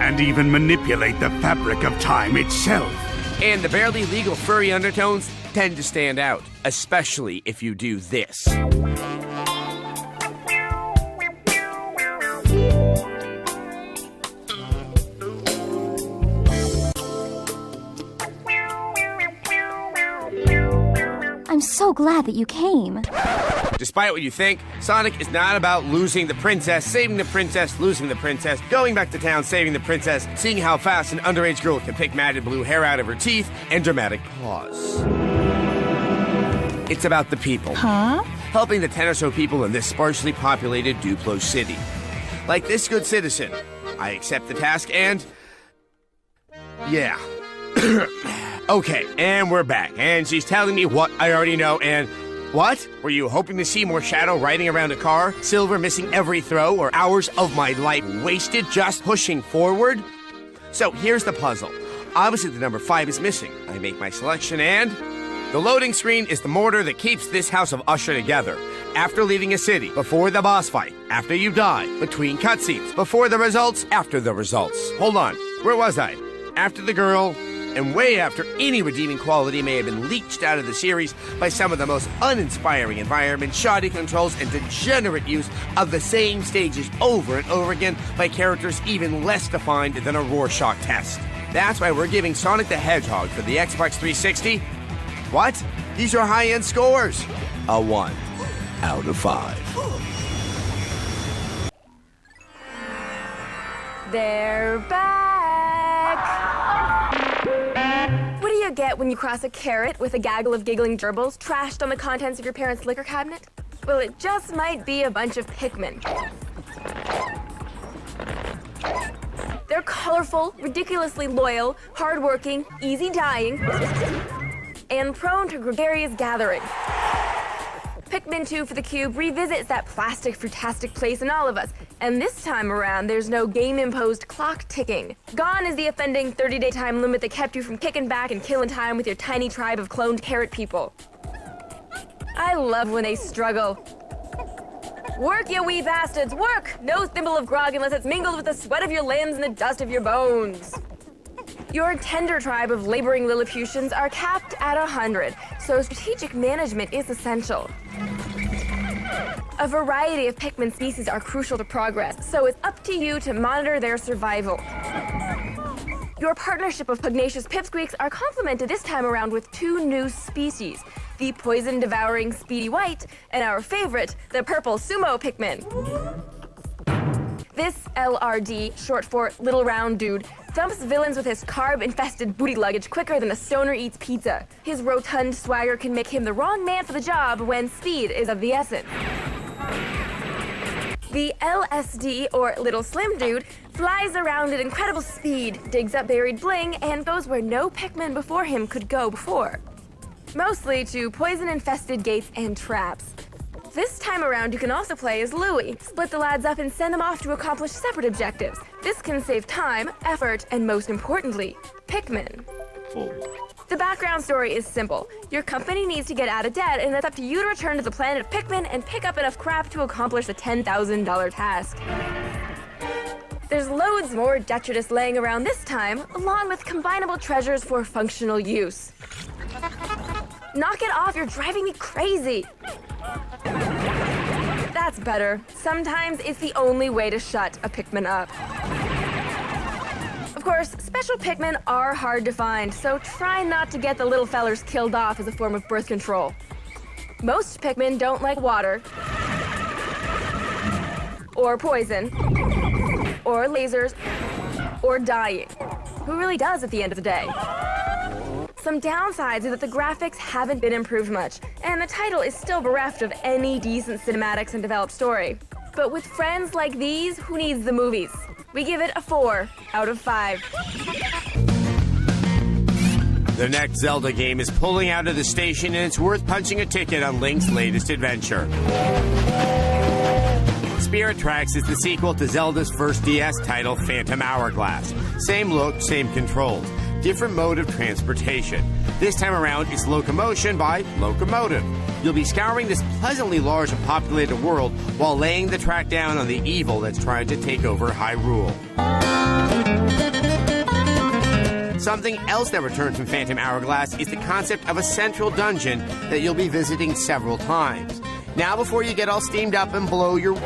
and even manipulate the fabric of time itself. And the barely legal furry undertones tend to stand out, especially if you do this. I'm so glad that you came. Despite what you think, Sonic is not about losing the princess, saving the princess, losing the princess, going back to town, saving the princess, seeing how fast an underage girl can pick matted blue hair out of her teeth, and dramatic pause. It's about the people. Huh? Helping the 10 or so people in this sparsely populated Duplo city. Like this good citizen, I accept the task and... yeah. Okay, and we're back, and she's telling me what I already know, and... what? Were you hoping to see more Shadow riding around a car, Silver missing every throw, or hours of my life wasted just pushing forward? So here's the puzzle. Obviously the number 5 is missing. I make my selection and... the loading screen is the mortar that keeps this house of Usher together. After leaving a city, before the boss fight, after you die, between cutscenes, before the results, after the results. Hold on, where was I? After the girl... and way after any redeeming quality may have been leached out of the series by some of the most uninspiring environments, shoddy controls, and degenerate use of the same stages over and over again by characters even less defined than a Rorschach test. That's why we're giving Sonic the Hedgehog for the Xbox 360... what? These are high-end scores! A 1 out of 5. They're back! What do you get when you cross a carrot with a gaggle of giggling gerbils trashed on the contents of your parents' liquor cabinet? Well, it just might be a bunch of Pikmin. They're colorful, ridiculously loyal, hardworking, easy dying, and prone to gregarious gathering. Pikmin 2 for the Cube revisits that plastic, frutastic place in all of us, and this time around, there's no game-imposed clock ticking. Gone is the offending 30-day time limit that kept you from kicking back and killing time with your tiny tribe of cloned carrot people. I love when they struggle. Work, you wee bastards, work! No thimble of grog unless it's mingled with the sweat of your limbs and the dust of your bones. Your tender tribe of laboring Lilliputians are capped at 100, so strategic management is essential. A variety of Pikmin species are crucial to progress, so it's up to you to monitor their survival. Your partnership of pugnacious pipsqueaks are complemented this time around with 2 new species, the poison-devouring Speedy White, and our favorite, the purple sumo Pikmin. This LRD, short for Little Round Dude, dumps villains with his carb-infested booty luggage quicker than a stoner eats pizza. His rotund swagger can make him the wrong man for the job when speed is of the essence. The LSD, or Little Slim Dude, flies around at incredible speed, digs up buried bling, and goes where no Pikmin before him could go before. Mostly to poison-infested gates and traps. This time around, you can also play as Louie. Split the lads up and send them off to accomplish separate objectives. This can save time, effort, and most importantly, Pikmin. The background story is simple. Your company needs to get out of debt, and it's up to you to return to the planet of Pikmin and pick up enough crap to accomplish the $10,000 task. There's loads more detritus laying around this time, along with combinable treasures for functional use. Knock it off, you're driving me crazy! That's better. Sometimes it's the only way to shut a Pikmin up. Of course, special Pikmin are hard to find, so try not to get the little fellers killed off as a form of birth control. Most Pikmin don't like water, or poison, or lasers, or dying. Who really does at the end of the day? Some downsides are that the graphics haven't been improved much, and the title is still bereft of any decent cinematics and developed story. But with friends like these, who needs the movies? We give it a 4 out of 5. The next Zelda game is pulling out of the station, and it's worth punching a ticket on Link's latest adventure. Spirit Tracks is the sequel to Zelda's first DS title, Phantom Hourglass. Same look, same controls. Different mode of transportation. This time around, it's locomotion by locomotive. You'll be scouring this pleasantly large and populated world while laying the track down on the evil that's trying to take over Hyrule. Something else that returns from Phantom Hourglass is the concept of a central dungeon that you'll be visiting several times. Now, before you get all steamed up and blow your...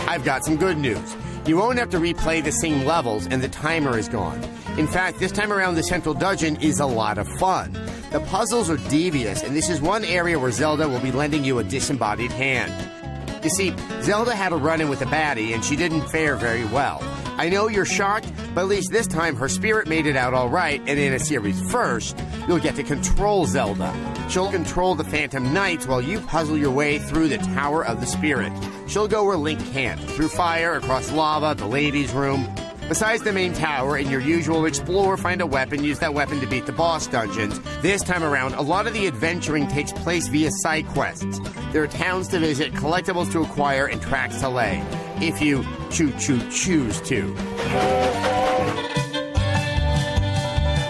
I've got some good news. You won't have to replay the same levels, and the timer is gone. In fact, this time around, the central dungeon is a lot of fun. The puzzles are devious, and this is one area where Zelda will be lending you a disembodied hand. You see, Zelda had a run-in with a baddie, and she didn't fare very well. I know you're shocked, but at least this time her spirit made it out all right, and in a series first, you'll get to control Zelda. She'll control the Phantom Knights while you puzzle your way through the Tower of the Spirit. She'll go where Link can't, through fire, across lava, the ladies' room. Besides the main tower, in your usual explore, find a weapon, use that weapon to beat the boss dungeons. This time around, a lot of the adventuring takes place via side quests. There are towns to visit, collectibles to acquire, and tracks to lay. If you choose to.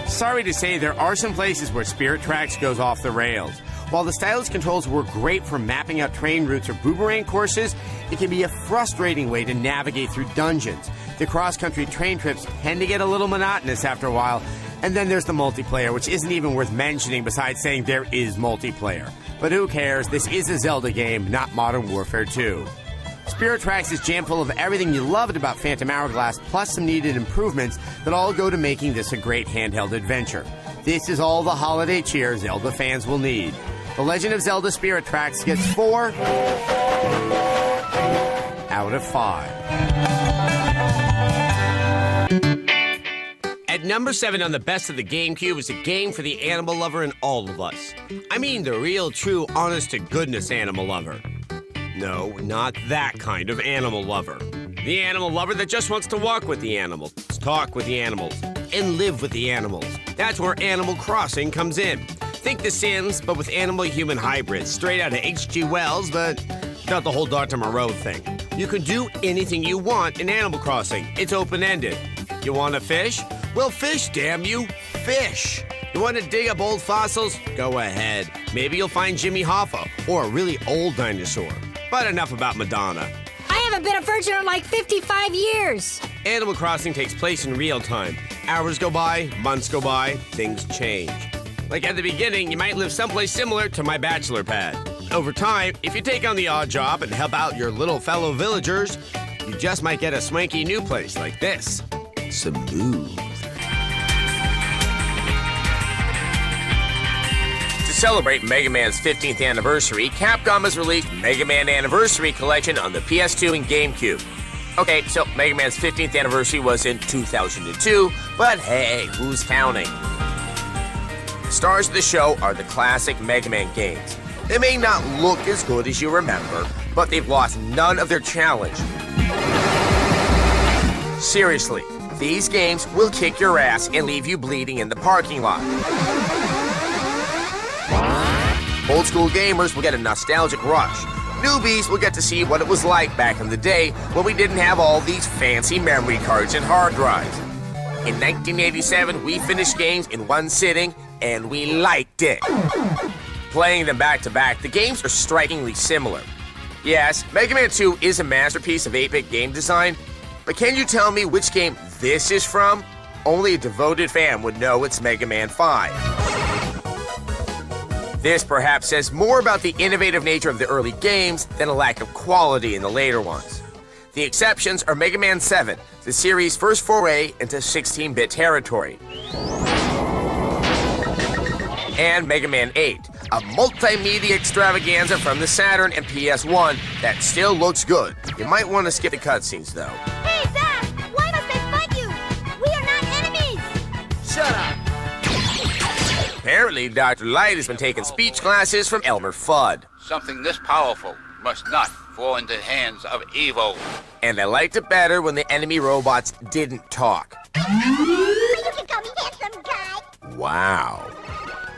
Sorry to say, there are some places where Spirit Tracks goes off the rails. While the stylus controls work great for mapping out train routes or boomerang courses, it can be a frustrating way to navigate through dungeons. The cross-country train trips tend to get a little monotonous after a while, and then there's the multiplayer, which isn't even worth mentioning besides saying there is multiplayer. But who cares? This is a Zelda game, not Modern Warfare 2. Spirit Tracks is jam full of everything you loved about Phantom Hourglass, plus some needed improvements that all go to making this a great handheld adventure. This is all the holiday cheer Zelda fans will need. The Legend of Zelda Spirit Tracks gets 4 out of 5. At number 7 on the best of the GameCube is a game for the animal lover in all of us. I mean the real, true, honest-to-goodness animal lover. No, not that kind of animal lover. The animal lover that just wants to walk with the animals, talk with the animals, and live with the animals. That's where Animal Crossing comes in. Think The Sims, but with animal-human hybrids, straight out of H.G. Wells, but not the whole Dr. Moreau thing. You can do anything you want in Animal Crossing. It's open-ended. You want to fish? Well, fish, damn you. Fish. You want to dig up old fossils? Go ahead. Maybe you'll find Jimmy Hoffa or a really old dinosaur. But enough about Madonna. I haven't been a virgin in like 55 years. Animal Crossing takes place in real time. Hours go by, months go by, things change. Like at the beginning, you might live someplace similar to my bachelor pad. Over time, if you take on the odd job and help out your little fellow villagers, you just might get a swanky new place like this. Smooth. To celebrate Mega Man's 15th anniversary, Capcom has released Mega Man Anniversary Collection on the PS2 and GameCube. Okay, so Mega Man's 15th anniversary was in 2002, but hey, who's counting? The stars of the show are the classic Mega Man games. They may not look as good as you remember, but they've lost none of their challenge. Seriously, these games will kick your ass and leave you bleeding in the parking lot. Old school gamers will get a nostalgic rush. Newbies will get to see what it was like back in the day when we didn't have all these fancy memory cards and hard drives. In 1987, we finished games in one sitting, and we liked it. Playing them back to back, the games are strikingly similar. Yes, Mega Man 2 is a masterpiece of 8-bit game design, but can you tell me which game this is from? Only a devoted fan would know it's Mega Man 5. This perhaps says more about the innovative nature of the early games than a lack of quality in the later ones. The exceptions are Mega Man 7, the series' first foray into 16-bit territory, and Mega Man 8, a multimedia extravaganza from the Saturn and PS1 that still looks good. You might want to skip the cutscenes, though. Hey, Zach! Why must they fight you? We are not enemies! Shut up! Apparently, Dr. Light has been taking speech classes from Elmer Fudd. Something this powerful must not fall into the hands of evil. And I liked it better when the enemy robots didn't talk. You can call me handsome guy. Wow.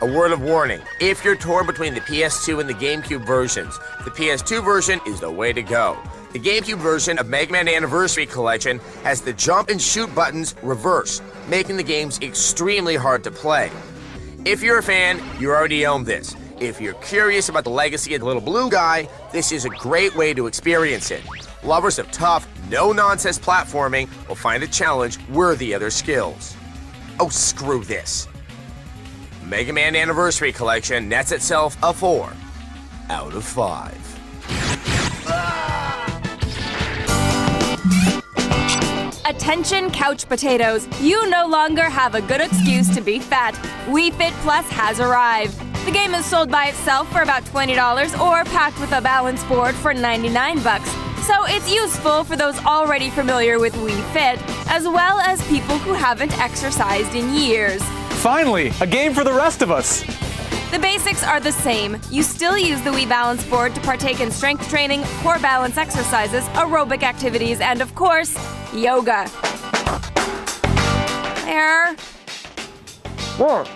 A word of warning, if you're torn between the PS2 and the GameCube versions, the PS2 version is the way to go. The GameCube version of Mega Man Anniversary Collection has the jump and shoot buttons reversed, making the games extremely hard to play. If you're a fan, you already own this. If you're curious about the legacy of the little blue guy, this is a great way to experience it. Lovers of tough, no-nonsense platforming will find a challenge worthy of their skills. Oh, screw this. Mega Man Anniversary Collection nets itself a 4 out of 5. Attention couch potatoes, you no longer have a good excuse to be fat. Wii Fit Plus has arrived. The game is sold by itself for about $20 or packed with a balance board for $99. So it's useful for those already familiar with Wii Fit, as well as people who haven't exercised in years. Finally, a game for the rest of us. The basics are the same. You still use the Wii Balance Board to partake in strength training, core balance exercises, aerobic activities, and of course, yoga. There. What?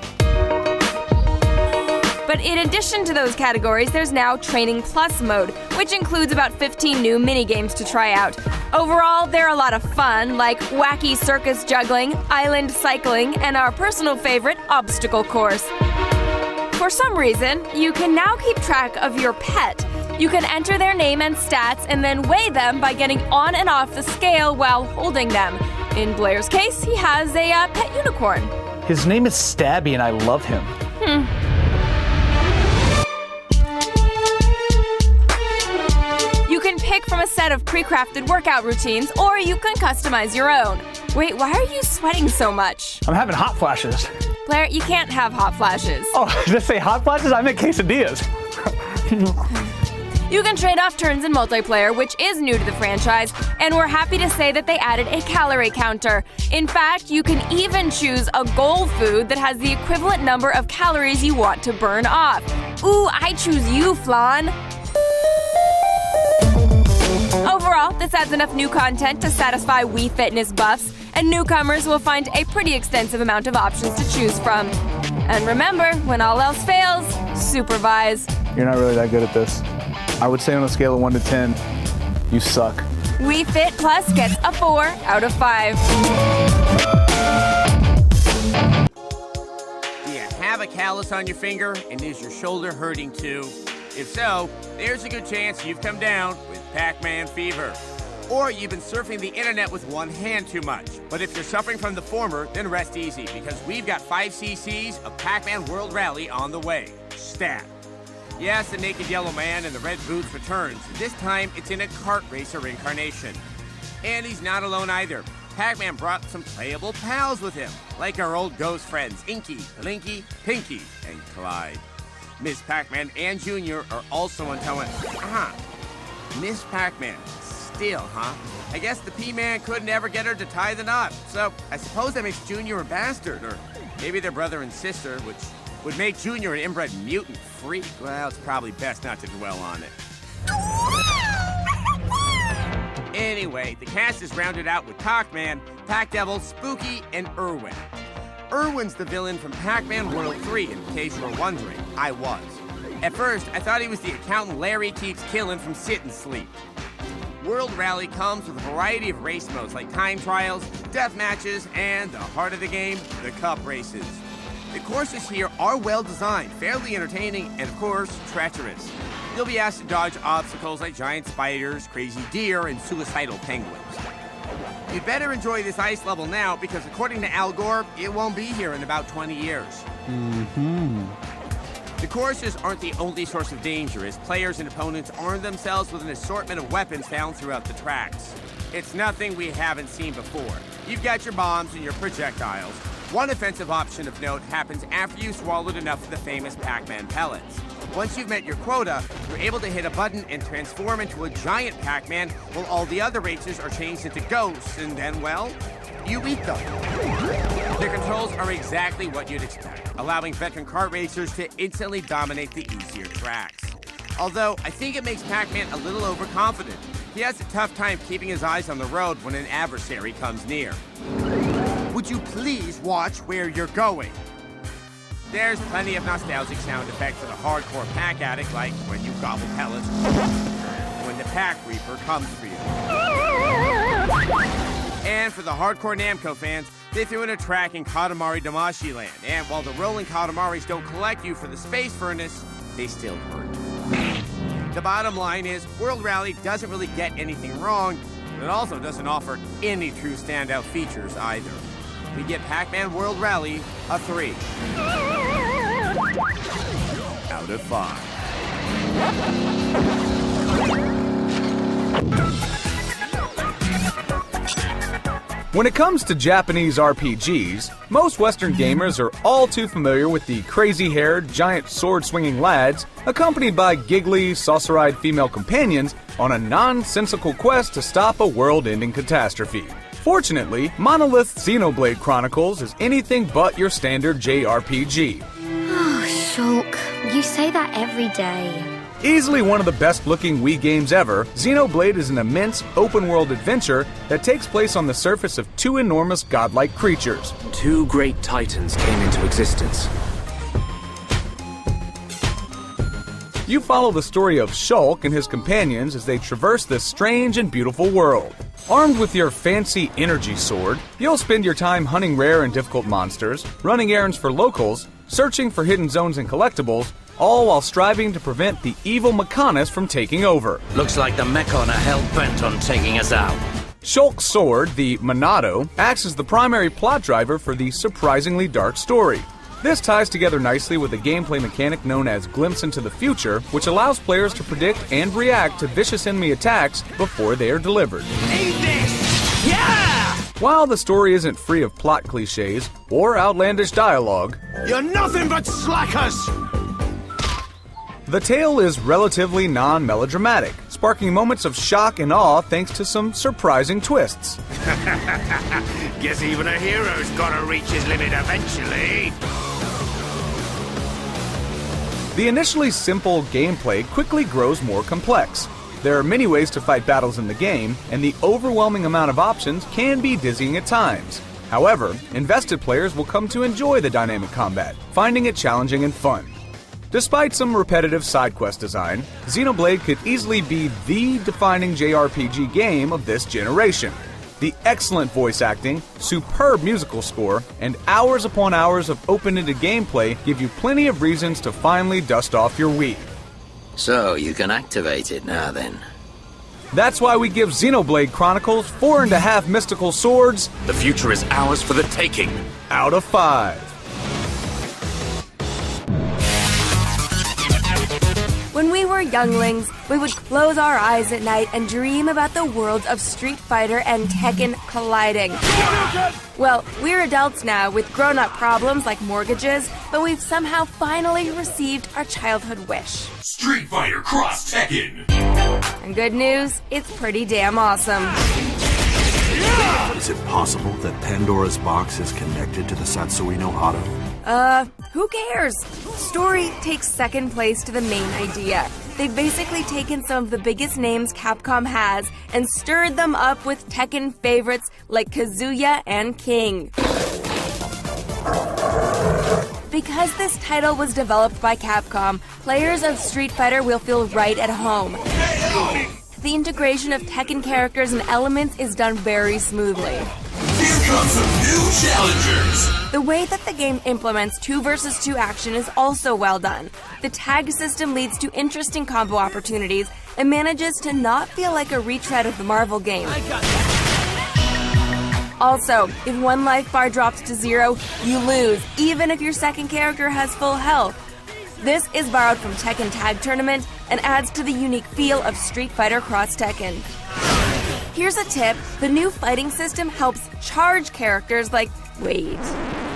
But in addition to those categories, there's now Training Plus mode, which includes about 15 new mini-games to try out. Overall, they're a lot of fun, like wacky circus juggling, island cycling, and our personal favorite, obstacle course. For some reason, you can now keep track of your pet. You can enter their name and stats and then weigh them by getting on and off the scale while holding them. In Blair's case, he has a pet unicorn. His name is Stabby and I love him. You can pick from a set of pre-crafted workout routines, or you can customize your own. Wait, why are you sweating so much? I'm having hot flashes. Blair, you can't have hot flashes. Oh, did I say hot flashes? I meant quesadillas. You can trade off turns in multiplayer, which is new to the franchise, and we're happy to say that they added a calorie counter. In fact, you can even choose a goal food that has the equivalent number of calories you want to burn off. Ooh, I choose you, Flan. Overall, this adds enough new content to satisfy Wii Fitness buffs, and newcomers will find a pretty extensive amount of options to choose from. And remember, when all else fails, supervise. You're not really that good at this. I would say on a scale of 1 to 10, you suck. Wii Fit Plus gets a 4 out of 5. Do you have a callus on your finger, and is your shoulder hurting too? If so, there's a good chance you've come down with Pac-Man fever. Or you've been surfing the internet with one hand too much. But if you're suffering from the former, then rest easy, because we've got 5 cc's of Pac-Man World Rally on the way. Stat. Yes, the naked yellow man in the red boots returns. This time, it's in a kart racer incarnation. And he's not alone either. Pac-Man brought some playable pals with him, like our old ghost friends Inky, Blinky, Pinky, and Clyde. Miss Pac-Man and Junior are also on talent. Miss Pac-Man. Still, huh? I guess the P-Man couldn't ever get her to tie the knot. So I suppose that makes Junior a bastard, or maybe they're brother and sister, which would make Junior an inbred mutant freak. Well, it's probably best not to dwell on it. Anyway, the cast is rounded out with Pac-Man, Pac-Devil, Spooky, and Irwin. Irwin's the villain from Pac-Man World 3, in case you were wondering. I was. At first, I thought he was the accountant Larry keeps killing from Sit and Sleep. World Rally comes with a variety of race modes like time trials, death matches, and the heart of the game, the cup races. The courses here are well designed, fairly entertaining, and of course, treacherous. You'll be asked to dodge obstacles like giant spiders, crazy deer, and suicidal penguins. You'd better enjoy this ice level now, because according to Al Gore, it won't be here in about 20 years. The courses aren't the only source of danger, as players and opponents arm themselves with an assortment of weapons found throughout the tracks. It's nothing we haven't seen before. You've got your bombs and your projectiles. One offensive option of note happens after you've swallowed enough of the famous Pac-Man pellets. Once you've met your quota, you're able to hit a button and transform into a giant Pac-Man, while all the other racers are changed into ghosts, and then, well, you eat them. The controls are exactly what you'd expect, allowing veteran kart racers to instantly dominate the easier tracks. Although, I think it makes Pac-Man a little overconfident. He has a tough time keeping his eyes on the road when an adversary comes near. Would you please watch where you're going? There's plenty of nostalgic sound effects for the hardcore Pac addict, like when you gobble pellets, when the Pac Reaper comes for you. And for the hardcore Namco fans, they threw in a track in Katamari Damacy Land, and while the rolling Katamaris don't collect you for the space furnace, they still hurt. The bottom line is, World Rally doesn't really get anything wrong, but it also doesn't offer any true standout features either. We get Pac-Man World Rally a 3 out of 5. When it comes to Japanese RPGs, most Western gamers are all too familiar with the crazy-haired, giant sword-swinging lads accompanied by giggly, saucer-eyed female companions on a nonsensical quest to stop a world-ending catastrophe. Fortunately, Monolith's Xenoblade Chronicles is anything but your standard JRPG. Oh, Shulk, you say that every day. Easily one of the best-looking Wii games ever, Xenoblade is an immense, open-world adventure that takes place on the surface of 2 enormous godlike creatures. 2 great titans came into existence. You follow the story of Shulk and his companions as they traverse this strange and beautiful world. Armed with your fancy energy sword, you'll spend your time hunting rare and difficult monsters, running errands for locals, searching for hidden zones and collectibles, all while striving to prevent the evil Mechonis from taking over. Looks like the Mechon are hell-bent on taking us out. Shulk's sword, the Monado, acts as the primary plot driver for the surprisingly dark story. This ties together nicely with a gameplay mechanic known as Glimpse into the Future, which allows players to predict and react to vicious enemy attacks before they are delivered. Need this! Yeah! While the story isn't free of plot cliches or outlandish dialogue, You're nothing but slackers! the tale is relatively non-melodramatic, sparking moments of shock and awe thanks to some surprising twists. Guess even a hero's gotta reach his limit eventually. The initially simple gameplay quickly grows more complex. There are many ways to fight battles in the game, and the overwhelming amount of options can be dizzying at times. However, invested players will come to enjoy the dynamic combat, finding it challenging and fun. Despite some repetitive side quest design, Xenoblade could easily be the defining JRPG game of this generation. The excellent voice acting, superb musical score, and hours upon hours of open-ended gameplay give you plenty of reasons to finally dust off your Wii. So, you can activate it now then. That's why we give Xenoblade Chronicles 4.5 mystical swords. The future is ours for the taking. Out of 5. When we were younglings, we would close our eyes at night and dream about the worlds of Street Fighter and Tekken colliding. Well, we're adults now with grown-up problems like mortgages, but we've somehow finally received our childhood wish. Street Fighter Cross Tekken! And good news, it's pretty damn awesome. Is it possible that Pandora's box is connected to the Satsui no Hado? Who cares? Story takes second place to the main idea. They've basically taken some of the biggest names Capcom has and stirred them up with Tekken favorites like Kazuya and King. Because this title was developed by Capcom, players of Street Fighter will feel right at home. The integration of Tekken characters and elements is done very smoothly. Here come some new challengers! The way that the game implements 2 versus 2 action is also well done. The tag system leads to interesting combo opportunities and manages to not feel like a retread of the Marvel game. Also, if one life bar drops to 0, you lose, even if your second character has full health. This is borrowed from Tekken Tag Tournament and adds to the unique feel of Street Fighter Cross Tekken. Here's a tip, the new fighting system helps charge characters like, wait,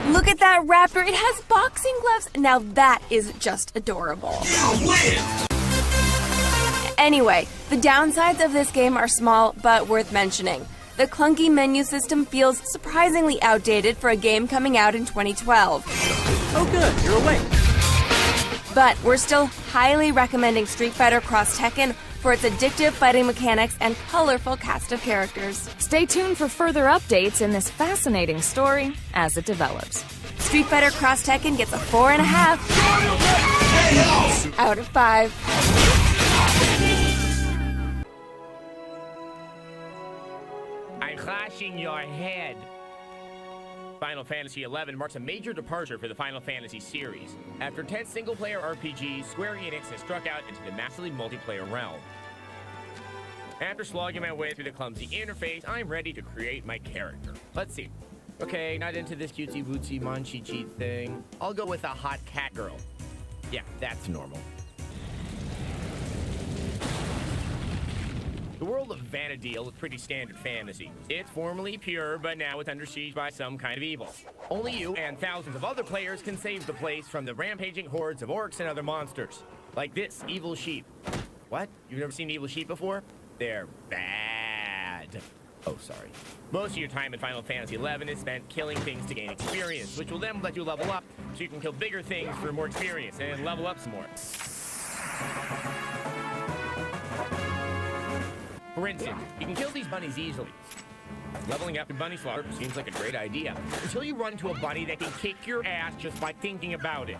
look at that raptor, it has boxing gloves! Now that is just adorable. Anyway, the downsides of this game are small but worth mentioning. The clunky menu system feels surprisingly outdated for a game coming out in 2012. Oh good, you're awake. But we're still highly recommending Street Fighter Cross Tekken for its addictive fighting mechanics and colorful cast of characters. Stay tuned for further updates in this fascinating story as it develops. Street Fighter Cross Tekken gets a 4.5 out of 5. I'm clashing your head. Final Fantasy XI marks a major departure for the Final Fantasy series. After 10 single-player RPGs, Square Enix has struck out into the massively multiplayer realm. After slogging my way through the clumsy interface, I'm ready to create my character. Let's see. Okay, not into this cutesy-wootsy Monchi-cheat thing. I'll go with a hot cat girl. Yeah, that's normal. The world of Vana'diel is pretty standard fantasy. It's formerly pure, but now it's under siege by some kind of evil. Only you and thousands of other players can save the place from the rampaging hordes of orcs and other monsters. Like this evil sheep. What? You've never seen evil sheep before? They're bad. Oh, sorry. Most of your time in Final Fantasy XI is spent killing things to gain experience, which will then let you level up, so you can kill bigger things for more experience and level up some more. For instance, you can kill these bunnies easily. Leveling up your bunny slaughter seems like a great idea, until you run into a bunny that can kick your ass just by thinking about it.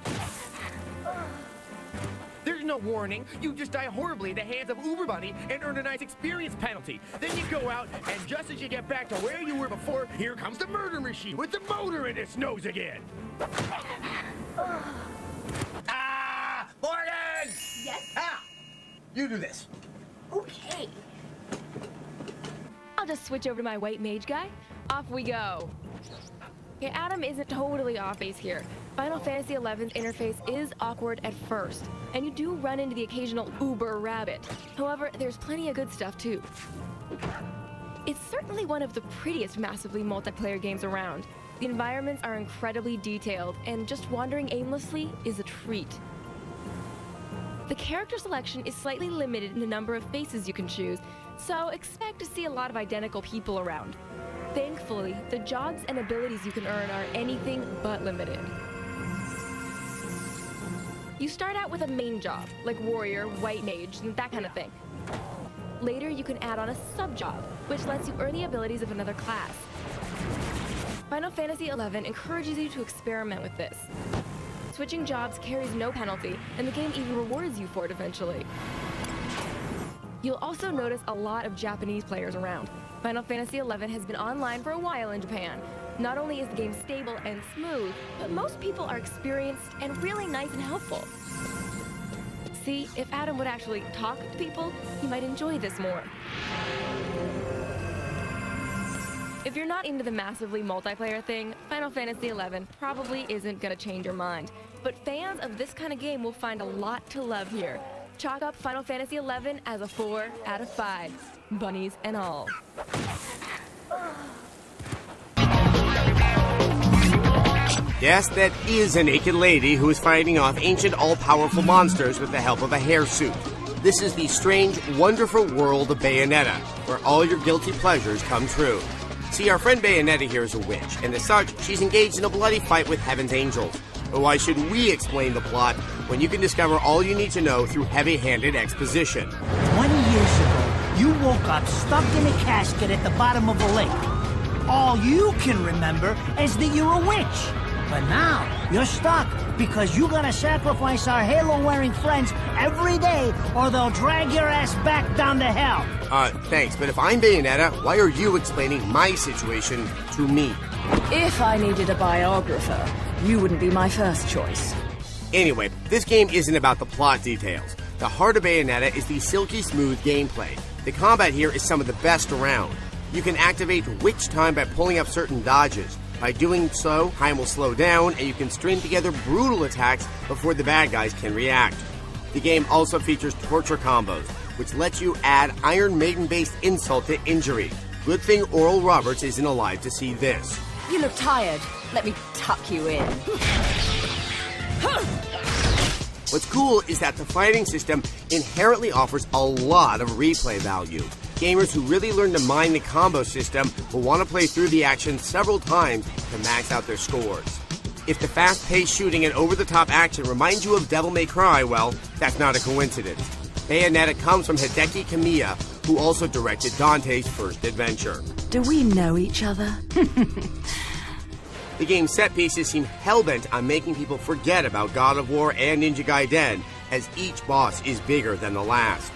There's no warning. You just die horribly at the hands of Uber Bunny and earn a nice experience penalty. Then you go out, and just as you get back to where you were before, here comes the murder machine with the motor in its nose again. Ah! Morgan! Yes? Ah! You do this. Okay. I'll just switch over to my white mage guy. Off we go. Okay, Adam isn't totally off base here. Final Fantasy XI's interface is awkward at first, and you do run into the occasional Uber rabbit. However, there's plenty of good stuff too. It's certainly one of the prettiest massively multiplayer games around. The environments are incredibly detailed, and just wandering aimlessly is a treat. The character selection is slightly limited in the number of faces you can choose, so expect to see a lot of identical people around. Thankfully, the jobs and abilities you can earn are anything but limited. You start out with a main job, like warrior, white mage, and that kind of thing. Later, you can add on a sub-job, which lets you earn the abilities of another class. Final Fantasy XI encourages you to experiment with this. Switching jobs carries no penalty, and the game even rewards you for it eventually. You'll also notice a lot of Japanese players around. Final Fantasy XI has been online for a while in Japan. Not only is the game stable and smooth, but most people are experienced and really nice and helpful. See, if Adam would actually talk to people, he might enjoy this more. If you're not into the massively multiplayer thing, Final Fantasy XI probably isn't gonna change your mind. But fans of this kind of game will find a lot to love here. Chalk up Final Fantasy XI as a 4 out of 5, bunnies and all. Yes, that is a naked lady who is fighting off ancient all-powerful monsters with the help of a hairsuit. This is the strange, wonderful world of Bayonetta, where all your guilty pleasures come true. See, our friend Bayonetta here is a witch, and as such, she's engaged in a bloody fight with Heaven's angels. But why should we explain the plot when you can discover all you need to know through heavy-handed exposition? 20 years ago, you woke up stuck in a casket at the bottom of a lake. All you can remember is that you're a witch. But now, you're stuck because you gotta sacrifice our halo-wearing friends every day or they'll drag your ass back down to hell. Thanks, but if I'm Bayonetta, why are you explaining my situation to me? If I needed a biographer, you wouldn't be my first choice. Anyway, this game isn't about the plot details. The heart of Bayonetta is the silky smooth gameplay. The combat here is some of the best around. You can activate witch time by pulling up certain dodges. By doing so, time will slow down, and you can string together brutal attacks before the bad guys can react. The game also features torture combos, which lets you add Iron Maiden-based insult to injury. Good thing Oral Roberts isn't alive to see this. You look tired. Let me tuck you in. What's cool is that the fighting system inherently offers a lot of replay value. Gamers who really learn to mine the combo system will want to play through the action several times to max out their scores. If the fast-paced shooting and over-the-top action reminds you of Devil May Cry, well, that's not a coincidence. Bayonetta comes from Hideki Kamiya, who also directed Dante's first adventure. Do we know each other? The game's set pieces seem hell-bent on making people forget about God of War and Ninja Gaiden, as each boss is bigger than the last.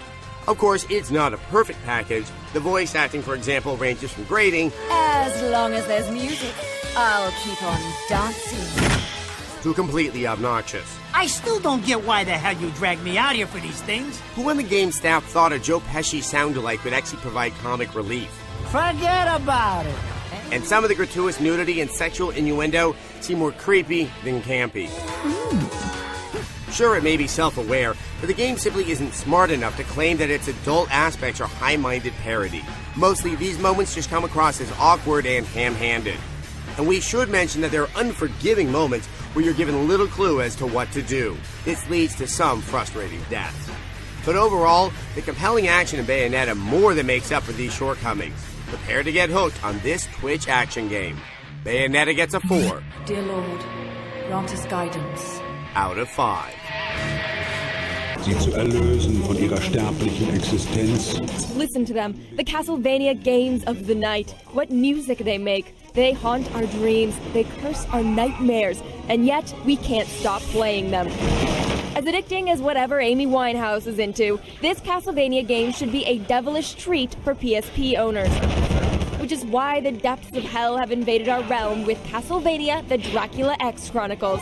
Of course, it's not a perfect package. The voice acting, for example, ranges from grating, as long as there's music, I'll keep on dancing, to completely obnoxious. I still don't get why the hell you dragged me out here for these things. Who in the game staff thought a Joe Pesci sound-alike could actually provide comic relief? Forget about it. And some of the gratuitous nudity and sexual innuendo seem more creepy than campy. Sure, it may be self-aware, but the game simply isn't smart enough to claim that its adult aspects are high-minded parody. Mostly, these moments just come across as awkward and ham-handed. And we should mention that there are unforgiving moments where you're given little clue as to what to do. This leads to some frustrating deaths. But overall, the compelling action in Bayonetta more than makes up for these shortcomings. Prepare to get hooked on this Twitch action game. Bayonetta gets a 4. Dear Lord, grant us guidance. Out of 5. Sie zu erlösen von ihrer sterblichen Existenz. Listen to them, the Castlevania games of the night. What music they make. They haunt our dreams, they curse our nightmares, and yet we can't stop playing them. As addicting as whatever Amy Winehouse is into, this Castlevania game should be a devilish treat for PSP owners. Which is why the depths of hell have invaded our realm with Castlevania The Dracula X Chronicles.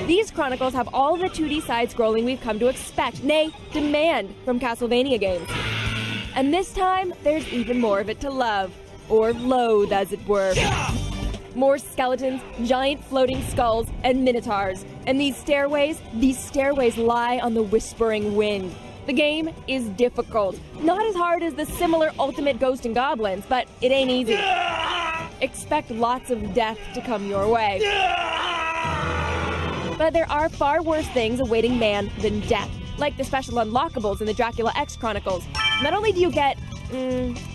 These chronicles have all the 2D side-scrolling we've come to expect, nay, demand from Castlevania games. And this time, there's even more of it to love. Or loathe, as it were. More skeletons, giant floating skulls, and minotaurs. And these stairways lie on the whispering wind. The game is difficult. Not as hard as the similar Ultimate Ghost and Goblins, but it ain't easy. Expect lots of death to come your way. But there are far worse things awaiting man than death, like the special unlockables in the Dracula X Chronicles. Not only do you get,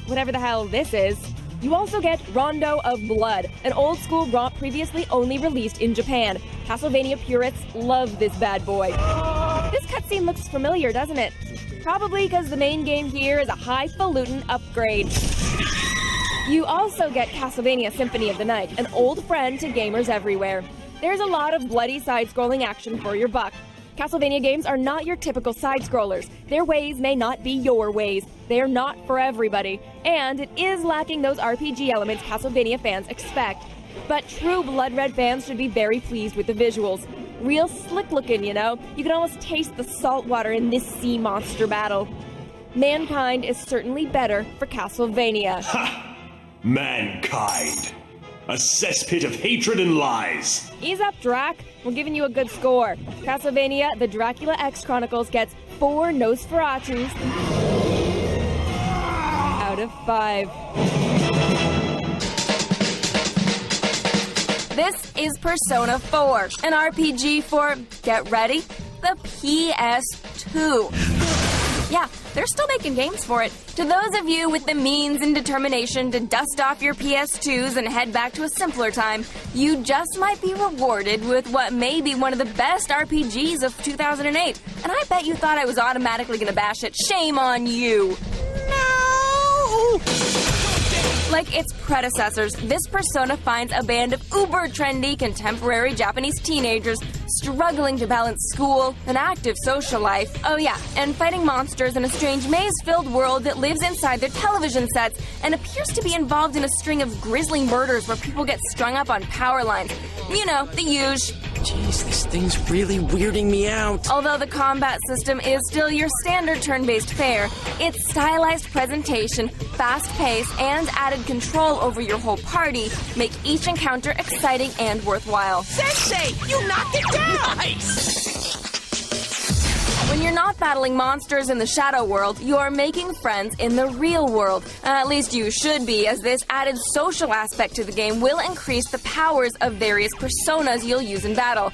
whatever the hell this is, you also get Rondo of Blood, an old-school romp previously only released in Japan. Castlevania purists love this bad boy. This cutscene looks familiar, doesn't it? Probably because the main game here is a highfalutin upgrade. You also get Castlevania Symphony of the Night, an old friend to gamers everywhere. There's a lot of bloody side-scrolling action for your buck. Castlevania games are not your typical side-scrollers. Their ways may not be your ways. They're not for everybody. And it is lacking those RPG elements Castlevania fans expect. But true Blood Red fans should be very pleased with the visuals. Real slick looking, you know? You can almost taste the salt water in this sea monster battle. Mankind is certainly better for Castlevania. Ha! Mankind! A cesspit of hatred and lies! Ease up, Drac. We're giving you a good score. Castlevania The Dracula X Chronicles gets 4 Nosferatus out of 5. This is Persona 4, an RPG for, get ready, the PS2. Yeah, they're still making games for it. To those of you with the means and determination to dust off your PS2s and head back to a simpler time, you just might be rewarded with what may be one of the best RPGs of 2008. And I bet you thought I was automatically gonna bash it. Shame on you. No! Like its predecessors, this Persona finds a band of uber-trendy contemporary Japanese teenagers struggling to balance school, an active social life, oh yeah, and fighting monsters in a strange maze-filled world that lives inside their television sets and appears to be involved in a string of grisly murders where people get strung up on power lines. You know, the usual. Jeez, this thing's really weirding me out. Although the combat system is still your standard turn-based fare, its stylized presentation, fast pace, and added control over your whole party make each encounter exciting and worthwhile. Sensei, you knocked it down! Nice! When you're not battling monsters in the shadow world, you're making friends in the real world. At least you should be, as this added social aspect to the game will increase the powers of various personas you'll use in battle.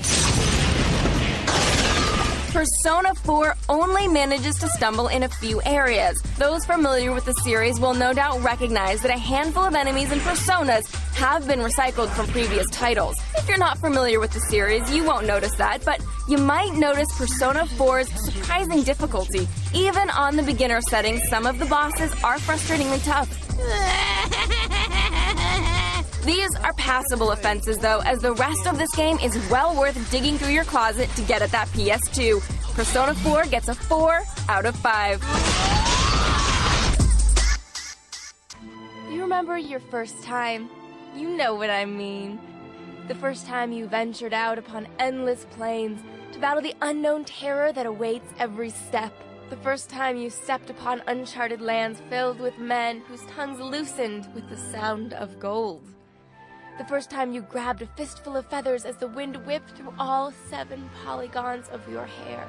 Persona 4 only manages to stumble in a few areas. Those familiar with the series will no doubt recognize that a handful of enemies and personas have been recycled from previous titles. If you're not familiar with the series, you won't notice that, but you might notice Persona 4's surprising difficulty. Even on the beginner setting, some of the bosses are frustratingly tough. These are passable offenses, though, as the rest of this game is well worth digging through your closet to get at that PS2. Persona 4 gets a 4 out of 5. You remember your first time? You know what I mean. The first time you ventured out upon endless plains to battle the unknown terror that awaits every step. The first time you stepped upon uncharted lands filled with men whose tongues loosened with the sound of gold. The first time you grabbed a fistful of feathers as the wind whipped through all 7 polygons of your hair.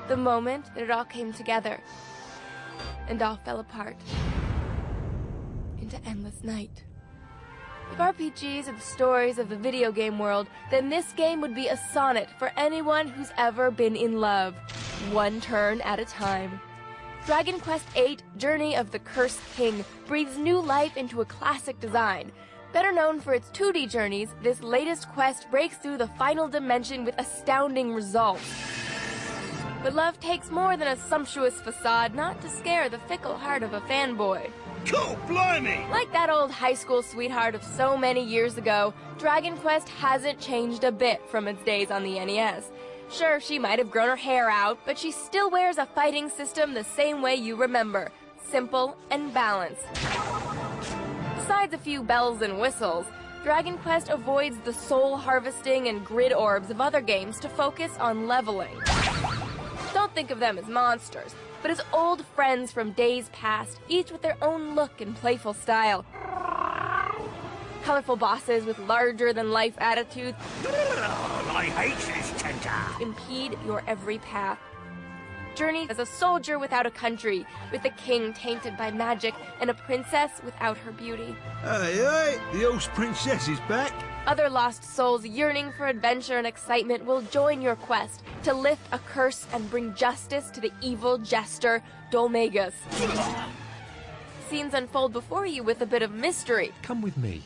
The moment that it all came together and all fell apart into endless night. If RPGs are the stories of the video game world, then this game would be a sonnet for anyone who's ever been in love, one turn at a time. Dragon Quest VIII Journey of the Cursed King breathes new life into a classic design. Better known for its 2D journeys, this latest quest breaks through the final dimension with astounding results. But love takes more than a sumptuous facade not to scare the fickle heart of a fanboy. Cool, blimey! Like that old high school sweetheart of so many years ago, Dragon Quest hasn't changed a bit from its days on the NES. Sure, she might have grown her hair out, but she still wears a fighting system the same way you remember. Simple and balanced. Besides a few bells and whistles, Dragon Quest avoids the soul harvesting and grid orbs of other games to focus on leveling. Don't think of them as monsters, but as old friends from days past, each with their own look and playful style. Colorful bosses with larger-than-life attitudes I hate this tender. impede your every path. Journey as a soldier without a country, with a king tainted by magic and a princess without her beauty. Hey, the old princess is back. Other lost souls yearning for adventure and excitement will join your quest to lift a curse and bring justice to the evil jester Dolmagus. Scenes unfold before you with a bit of mystery. Come with me.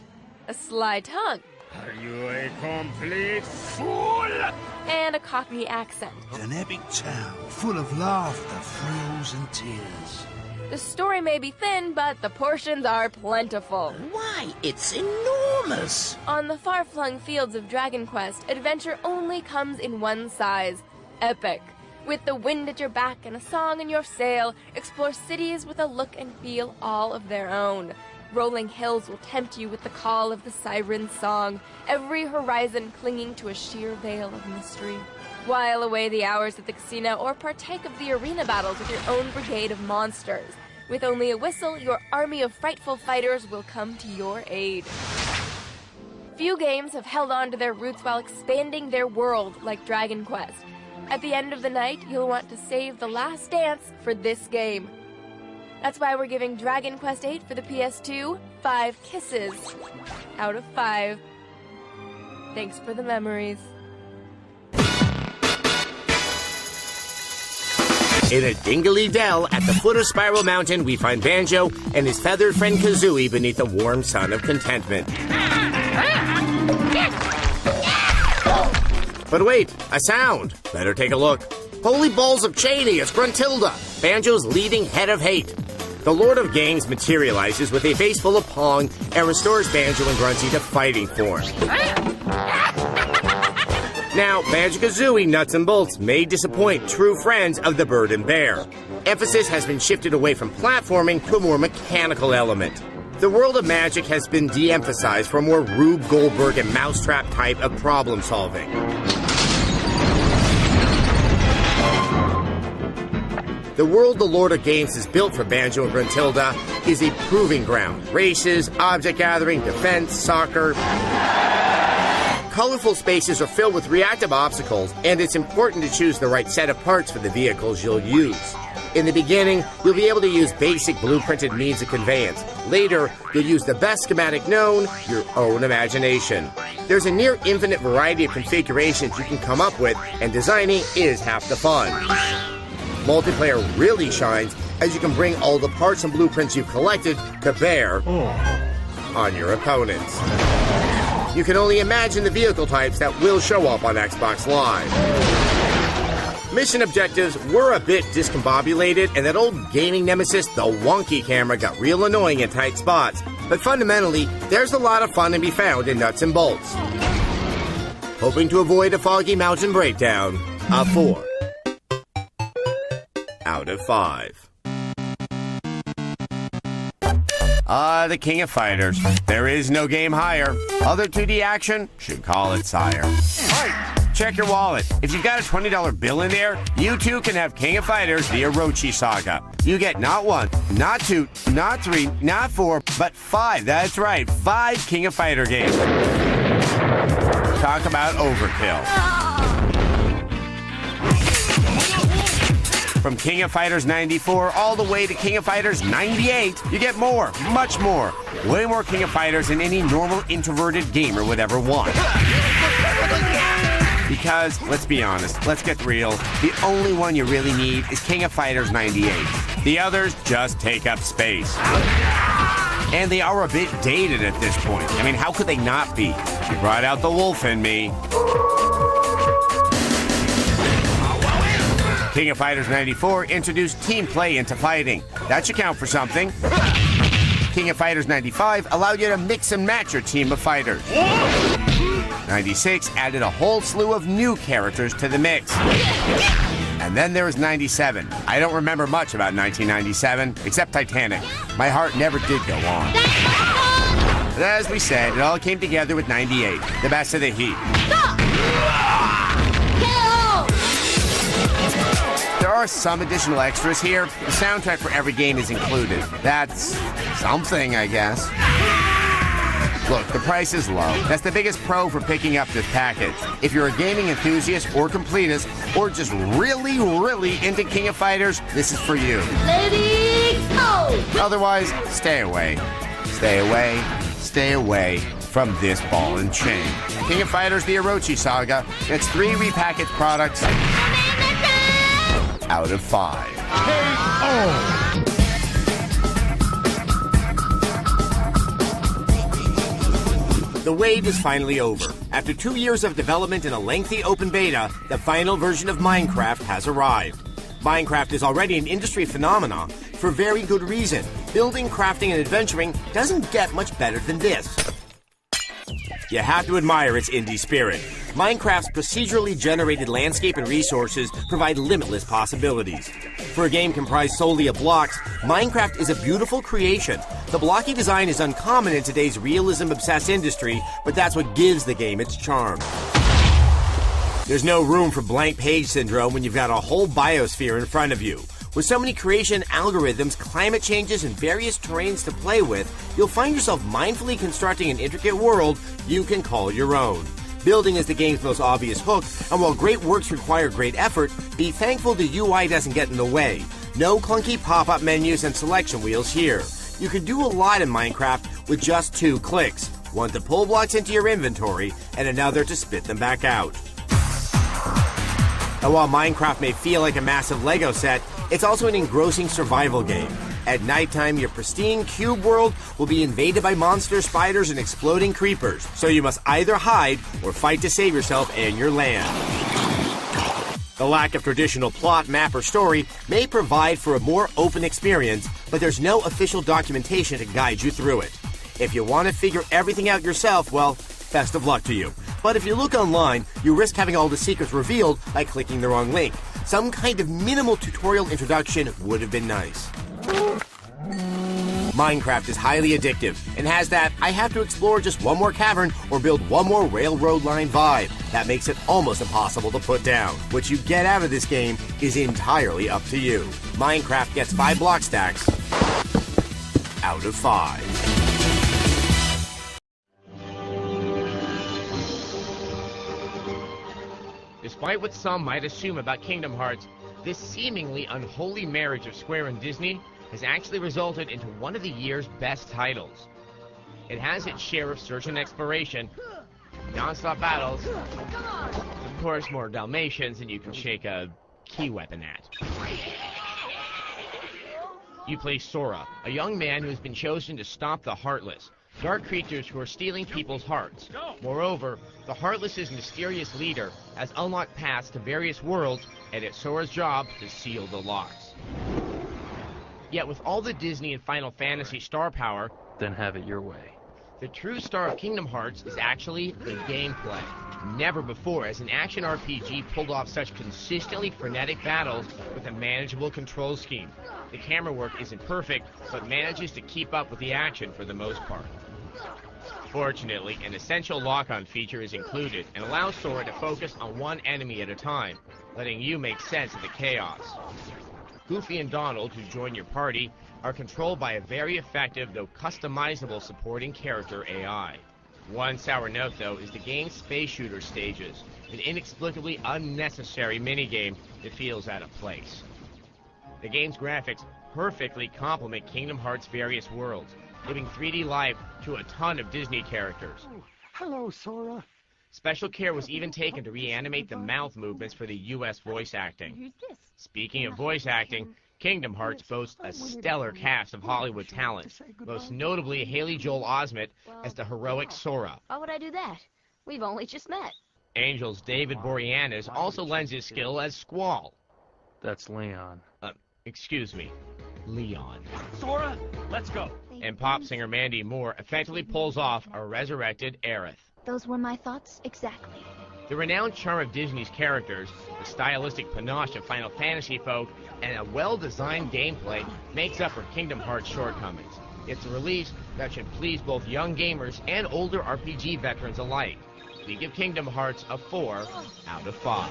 A sly tongue. Are you a complete fool? And a Cockney accent. An epic tale full of laughter, thrills, and tears. The story may be thin, but the portions are plentiful. Why, it's enormous! On the far-flung fields of Dragon Quest, adventure only comes in one size: epic. With the wind at your back and a song in your sail, explore cities with a look and feel all of their own. Rolling hills will tempt you with the call of the siren's song, every horizon clinging to a sheer veil of mystery. While away the hours at the casino or partake of the arena battles with your own brigade of monsters. With only a whistle, your army of frightful fighters will come to your aid. Few games have held on to their roots while expanding their world like Dragon Quest. At the end of the night, you'll want to save the last dance for this game. That's why we're giving Dragon Quest VIII for the PS2 5 kisses out of 5. Thanks for the memories. In a dingly dell at the foot of Spiral Mountain, we find Banjo and his feathered friend Kazooie beneath the warm sun of contentment. But wait, a sound. Better take a look. Holy balls of Cheney, it's Gruntilda, Banjo's leading head of hate. The Lord of Gangs materializes with a face full of Pong and restores Banjo and Grunty to fighting form. Now, Banjo-Kazooie nuts and bolts may disappoint true friends of the Bird and Bear. Emphasis has been shifted away from platforming to a more mechanical element. The world of magic has been de-emphasized for a more Rube Goldberg and Mousetrap type of problem solving. The world the Lord of Games has built for Banjo and Gruntilda is a proving ground. Races, object gathering, defense, soccer. Colorful spaces are filled with reactive obstacles, and it's important to choose the right set of parts for the vehicles you'll use. In the beginning, you'll be able to use basic blueprinted means of conveyance. Later, you'll use the best schematic known, your own imagination. There's a near infinite variety of configurations you can come up with, and designing is half the fun. Multiplayer really shines as you can bring all the parts and blueprints you've collected to bear on your opponents. You can only imagine the vehicle types that will show up on Xbox Live. Mission objectives were a bit discombobulated, and that old gaming nemesis, the wonky camera, got real annoying in tight spots. But fundamentally, there's a lot of fun to be found in nuts and bolts. Hoping to avoid a foggy mountain breakdown, a 4 out of 5. The King of Fighters. There is no game higher. Other 2D action should call it sire. Check your wallet. If you've got a $20 bill in there, you too can have King of Fighters, the Orochi Saga. You get not 1, not 2, not 3, not 4, but 5. That's right, 5 King of Fighter games. Talk about overkill. From King of Fighters 94 all the way to King of Fighters 98, you get more, much more. Way more King of Fighters than any normal introverted gamer would ever want. Because, let's be honest, let's get real, the only one you really need is King of Fighters 98. The others just take up space. And they are a bit dated at this point. I mean, how could they not be? You brought out the wolf in me. King of Fighters 94 introduced team play into fighting. That should count for something. King of Fighters 95 allowed you to mix and match your team of fighters. 96 added a whole slew of new characters to the mix. And then there was 97. I don't remember much about 1997, except Titanic. My heart never did go on. But as we said, it all came together with 98, the best of the heat. There are some additional extras here. The soundtrack for every game is included. That's something, I guess. Look, the price is low. That's the biggest pro for picking up this package. If you're a gaming enthusiast or completist, or just really, really into King of Fighters, this is for you. Ready, go! Otherwise, stay away. Stay away. Stay away from this ball and chain. King of Fighters, the Orochi Saga. It's 3 repackaged products out of 5. The The wait is finally over. After 2 years of development and a lengthy open beta, the final version of Minecraft has arrived. Minecraft is already an industry phenomenon for very good reason. Building, crafting, and adventuring doesn't get much better than this. You have to admire its indie spirit. Minecraft's procedurally generated landscape and resources provide limitless possibilities. For a game comprised solely of blocks, Minecraft is a beautiful creation. The blocky design is uncommon in today's realism-obsessed industry, but that's what gives the game its charm. There's no room for blank page syndrome when you've got a whole biosphere in front of you. With so many creation algorithms, climate changes, and various terrains to play with, you'll find yourself mindfully constructing an intricate world you can call your own. Building is the game's most obvious hook, and while great works require great effort, be thankful the UI doesn't get in the way. No clunky pop-up menus and selection wheels here. You can do a lot in Minecraft with just 2 clicks. One to pull blocks into your inventory, and another to spit them back out. And while Minecraft may feel like a massive Lego set, it's also an engrossing survival game. At nighttime, your pristine cube world will be invaded by monster spiders and exploding creepers, so you must either hide or fight to save yourself and your land. The lack of traditional plot, map, or story may provide for a more open experience, but there's no official documentation to guide you through it. If you want to figure everything out yourself, well, best of luck to you. But if you look online, you risk having all the secrets revealed by clicking the wrong link. Some kind of minimal tutorial introduction would have been nice. Minecraft is highly addictive and has that I have to explore just one more cavern or build one more railroad line vibe. That makes it almost impossible to put down. What you get out of this game is entirely up to you. Minecraft gets 5 block stacks out of 5. Despite what some might assume about Kingdom Hearts, this seemingly unholy marriage of Square and Disney has actually resulted into one of the year's best titles. It has its share of search and exploration, non-stop battles, of course more Dalmatians than you can shake a key weapon at. You play Sora, a young man who has been chosen to stop the Heartless, dark creatures who are stealing people's hearts. Moreover, the Heartless's mysterious leader has unlocked paths to various worlds, and it's Sora's job to seal the locks. Yet with all the Disney and Final Fantasy star power, then have it your way. The true star of Kingdom Hearts is actually the gameplay. Never before has an action RPG pulled off such consistently frenetic battles with a manageable control scheme. The camera work isn't perfect, but manages to keep up with the action for the most part. Fortunately, an essential lock-on feature is included and allows Sora to focus on one enemy at a time, letting you make sense of the chaos. Goofy and Donald, who join your party, are controlled by a very effective, though customizable supporting character AI. One sour note, though, is the game's space shooter stages, an inexplicably unnecessary minigame that feels out of place. The game's graphics perfectly complement Kingdom Hearts' various worlds, giving 3D life to a ton of Disney characters. Oh, hello, Sora. Special care was even taken to reanimate the mouth movements for the US voice acting. Speaking of voice acting, Kingdom Hearts boasts a stellar cast of Hollywood talent, most notably Haley Joel Osment as the heroic Sora. Why would I do that? We've only just met. Angel's David Boreanaz also lends his skill as Squall. That's Leon. Excuse me, Leon. Sora, let's go. And pop singer Mandy Moore effectively pulls off a resurrected Aerith. Those were my thoughts exactly. The renowned charm of Disney's characters, the stylistic panache of Final Fantasy folk, and a well-designed gameplay makes up for Kingdom Hearts' shortcomings. It's a release that should please both young gamers and older RPG veterans alike. We give Kingdom Hearts a 4 out of 5.